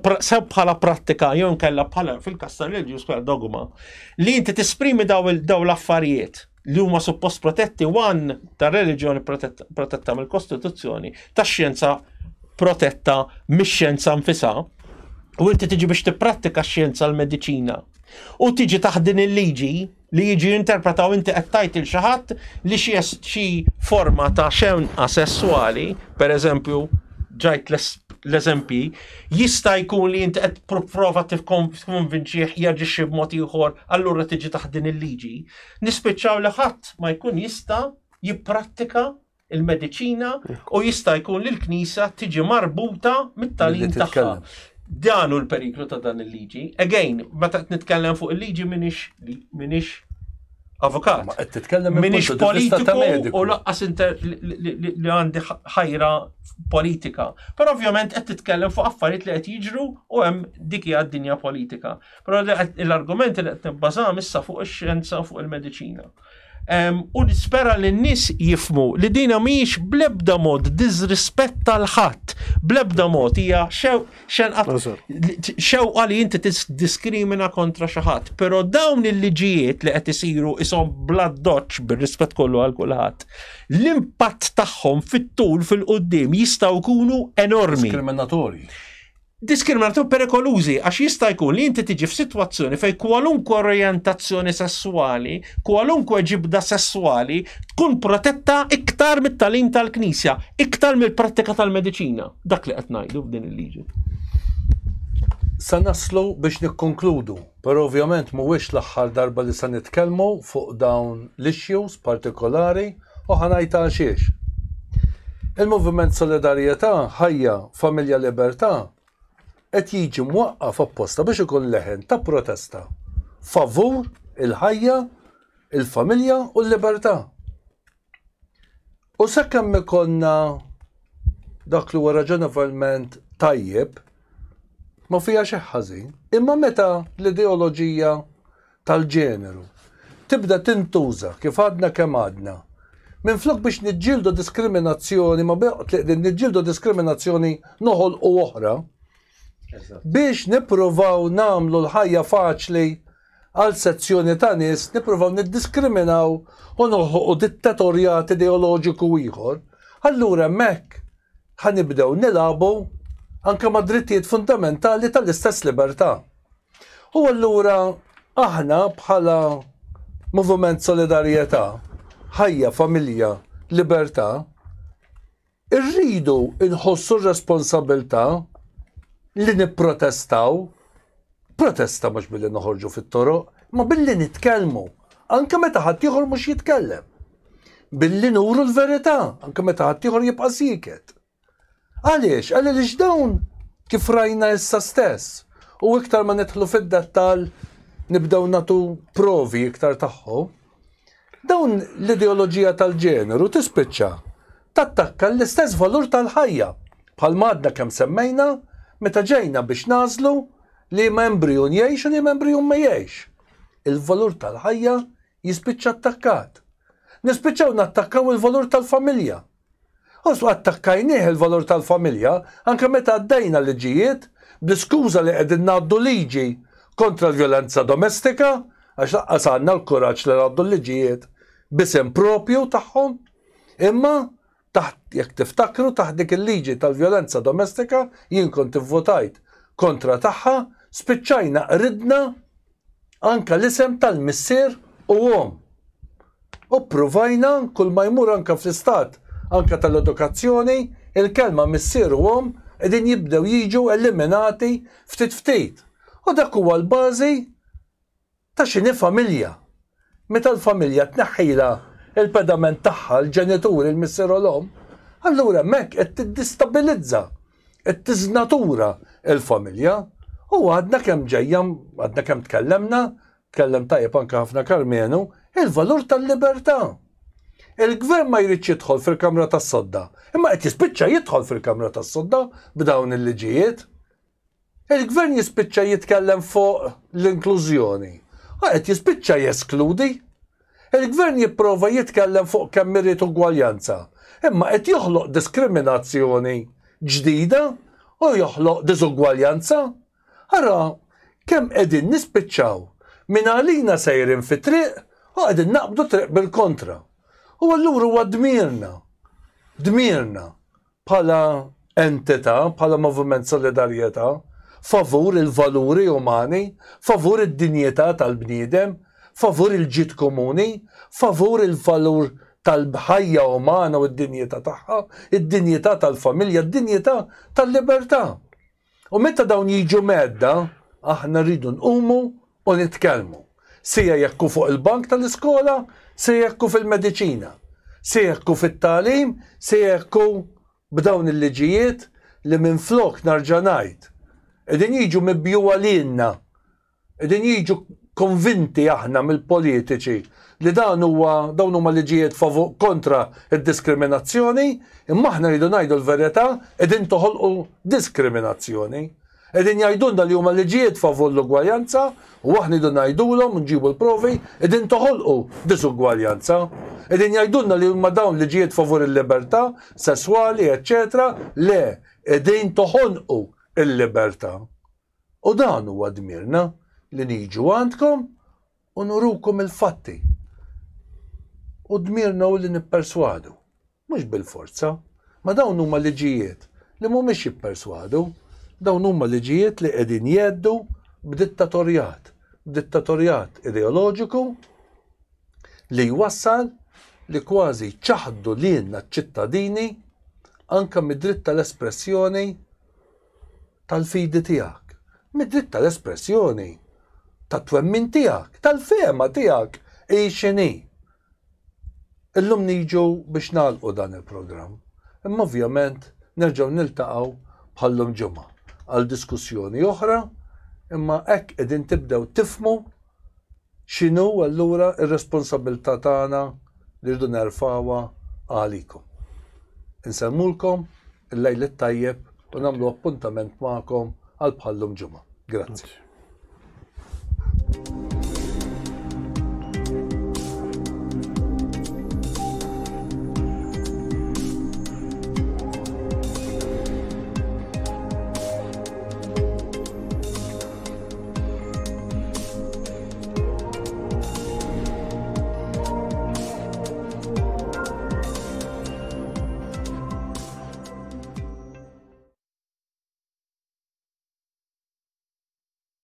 C: bħala prattika jew nkella bħala fil-każ tal-reliġjuż bħala dogma li inti tesprimi daw l-affarijiet li huma suppost protetti tar-reliġjoni protetta mill-Kostituzzjoni, tax-xjenza protetta mix-xjenza nfisha. U inti tiġi biex tipprattika x-xjenza l-mediċina. U tiġi taħt din il-liġi li jiġi interpretaw inti qed tgħid il xi ħadd li xi forma ta' xenqa sessuali, pereżempju ġajt l-eżempji, jista' jkun li inti qed prova tikkonvinċih jaġixxi b'mod ieħor, allura tiġi taħt din il-liġi. Nispiċċaw li ħadd ma jkun jista' jipprattika il-mediċina u jista' jkun li l-Knisja tiġi marbuta mit-tagħlim tagħha. Dan hu l-periklu ta' dan il-liġi. Again, meta qed nitkellem fuq il-liġi minix avukat. Minix politiku u laqqas li għandi ħajra politika. Però ovvjament qed titkellem fuq affarijiet li qed jiġru u hemm dik hija d-dinja politika. Però l-argumenti li qed nibbażahom issa fuq ix-xjenza u fuq il-mediċina. U nispera li n-nies jifmu li dina mhijiex bl-ebda mod disrispetta l-ħadd, bl-ebda mod hija xewqa li inti tiddiskrimina kontra xi ħadd, però dawn il-liġijiet li qed isiru ishom bla doċċ bir-rispett kollu għal kulħadd, l-impatt tagħhom fit-tul fil-qudiem jistgħu jkunu enormi. Diskriminatori perikolużi, għax jista' jkun li inti tiġi f'sitwazzjoni fejn kwalunkwe orjentazzjoni sessuali, kwalunkwe ġibda sessuali tkun protetta iktar mit-tagħlim tal-Knisja, iktar mill-prattika tal-mediċina. Dak li qed ngħidu f'din il-liġi.
A: Sa naslu biex nikkonkludu, però ovvjament mhuwiex l-aħħar darba li sa nitkellmu fuq dawn l-issues partikolari u ħanajta għalxiex. Il-Moviment Solidarjetà, Ħajja, Familja, Libertà qed jiġi mwaqqaf apposta biex ikun leħen ta' protesta favur il-ħajja, il-familja u l-libertà. U sakemm ikonna dak li huwa raġonevolment tajjeb ma fiha xi ħażin, imma meta l-ideoloġija tal-ġeneru tibda tintuża kif għadna kemm għadna minflok biex niġġieldu diskriminazzjoni ma beqgħod li niġġieldu diskriminazzjoni noħolqu oħra biex nippruvaw nagħmlu l-ħajja faċli għal sezzjoni ta' nies, nippruvaw niddiskriminaw u noħolqu dittatorjat ideoloġiku ieħor, allura hemmhekk ħanibdew nilagħbu anke ma' drittijiet fundamentali tal-istess libertà. U allura aħna bħala Moviment Solidarjetà, Ħajja, Familja, Libertà, irridu inħossu r-responsabbiltà li nipprotestaw, protesta mhux billi noħorġu fit-toroq, ma billi nitkellmu, anke meta ħadd ieħor mhux jitkellem. Billi nuru l-verità, anke meta ħadd ieħor jibqa' sieket. Għaliex? Għaliex dawn kif rajna issa stess. U iktar ma nidħlu fid-dettall nibdew nagħtu provi iktar tagħhom. Dawn l-ideoloġija tal-ġeneru tispiċċa tattakka l-istess valur tal-ħajja. Bħal għadna kemm semmejna meta ġejna biex nażlu li membrjon jgħix u li membrjon ma jgħix. Il-valur tal-ħajja jispiċċa attakkat. Nispiċċaw nattakkaw il-valur tal-familja. Oslu attakkajnieh il-valur tal-familja anke meta għaddejna liġijiet bl-iskuża li qegħdin ngħaddu liġi kontra l-vjolenza domestika għax laqqas għandna l-kuraġġ li ngħaddu l-liġijiet b'isem propju tagħhom, imma taħt jekk tiftakru taħt dik il-liġi tal-vjolenza domestika jien kont ivvotajt kontra tagħha, spiċċajna ridna anke l-isem tal-missier u għom. U provajna kull ma jmur anke fl-istat anke tal-edukazzjoni il-kelma missier u għom qegħdin jibdew jiġu eliminati ftit ftit. U dak huwa l-bażi ta' x'inhi familja. Meta l-familja tneħħilha il-pedament tagħha, l-ġenituri, il-missier u l-om, allura hemmhekk qed tiddistabilizza, qed tiżnatura il-familja. U għadna kemm ġejja, għadna kemm tkellemna, tkellem tajjeb anke ħafna Karmenu, il-valur tal-libertà. Il-gvern ma jridx jidħol fil-Kamra tas-Sodda, imma qed jispiċċa jidħol fil-Kamra tas-Sodda b'dawn il-liġijiet. Il-gvern jispiċċa jitkellem fuq l-inklużjoni, qed jispiċċa jeskludi. Il-gvern jipprova jitkellem fuq kemm irid ugwaljanza, imma qed joħloq diskriminazzjoni ġdida u joħloq diżugwaljanza. Ara kemm qegħdin nispiċċaw minn għalina sejrin fi triq u qegħdin naqbdu triq bil-kontra. U allura huwa dmirna bħala entità, bħala moviment solidarjetà, favur il-valuri umani, favur id-dinjetà tal-bniedem, favur il-ġid komuni, favur il-valur tal-bħajja umana u d-dinjetà tagħha, id-dinjetà tal-familja, id-dinjetà tal-libertà. U meta dawn jiġu medda, aħna rridu nqumu u nitkellmu. Sija jekku fuq il-bank tal-iskola, sija jekku fil-mediċina, sija jekku fit-talim, sija jekku b'dawn il-liġijiet li minflok narġa' ngħid. Qegħdin jiġu mibjuwa lilna, qegħdin jiġu konvinti aħna mill-politiċi li dawn huma liġijiet kontra id-diskriminazzjoni, imma aħna rridu ngħidu l-verità qegħdin toħolqu diskriminazzjoni. Qegħdin jgħidulna li huma liġijiet favur l-ugwaljanza u aħna rridu ngħidulhom u nġibu l-provi qegħdin toħolqu disugwaljanza. Qegħdin jgħidulna li huma dawn liġijiet favur il-libertà sesswali, eċċetera, le qegħdin toħolqu il-libertà. U dan huwa dmirna li niġu għandkom u nurukom il-fatti. U dmirna u li nipperswadu, mhux bil-forza, ma dawn huma liġijiet li mhumiex jipperswadu, dawn huma liġijiet li qegħdin jgħeddu b'dittatorjat ideoloġiku li jwassal li kważi ċaħdu lilna ċ-ċittadini anke mid-dritt tal-espressjoni tal-fidi tiegħek, mid-dritt tal-espressjoni tat-twemmin tiegħek, tal-fehma tiegħek x'inhi. Illum niġu biex nagħlqu dan il-programm. Imma ovvjament nerġgħu niltaqgħu bħallum ġimgħa għal diskussjoni oħra, imma hekk qegħdin tibdew tifhmu x'inhu allura r-responsabilità tagħna li rridu nerfgħuha għalikom. Insemmulkom il-lejl it-tajjeb u nagħmlu appuntament magħkom għal bħallum ġimgħa. Grazzi.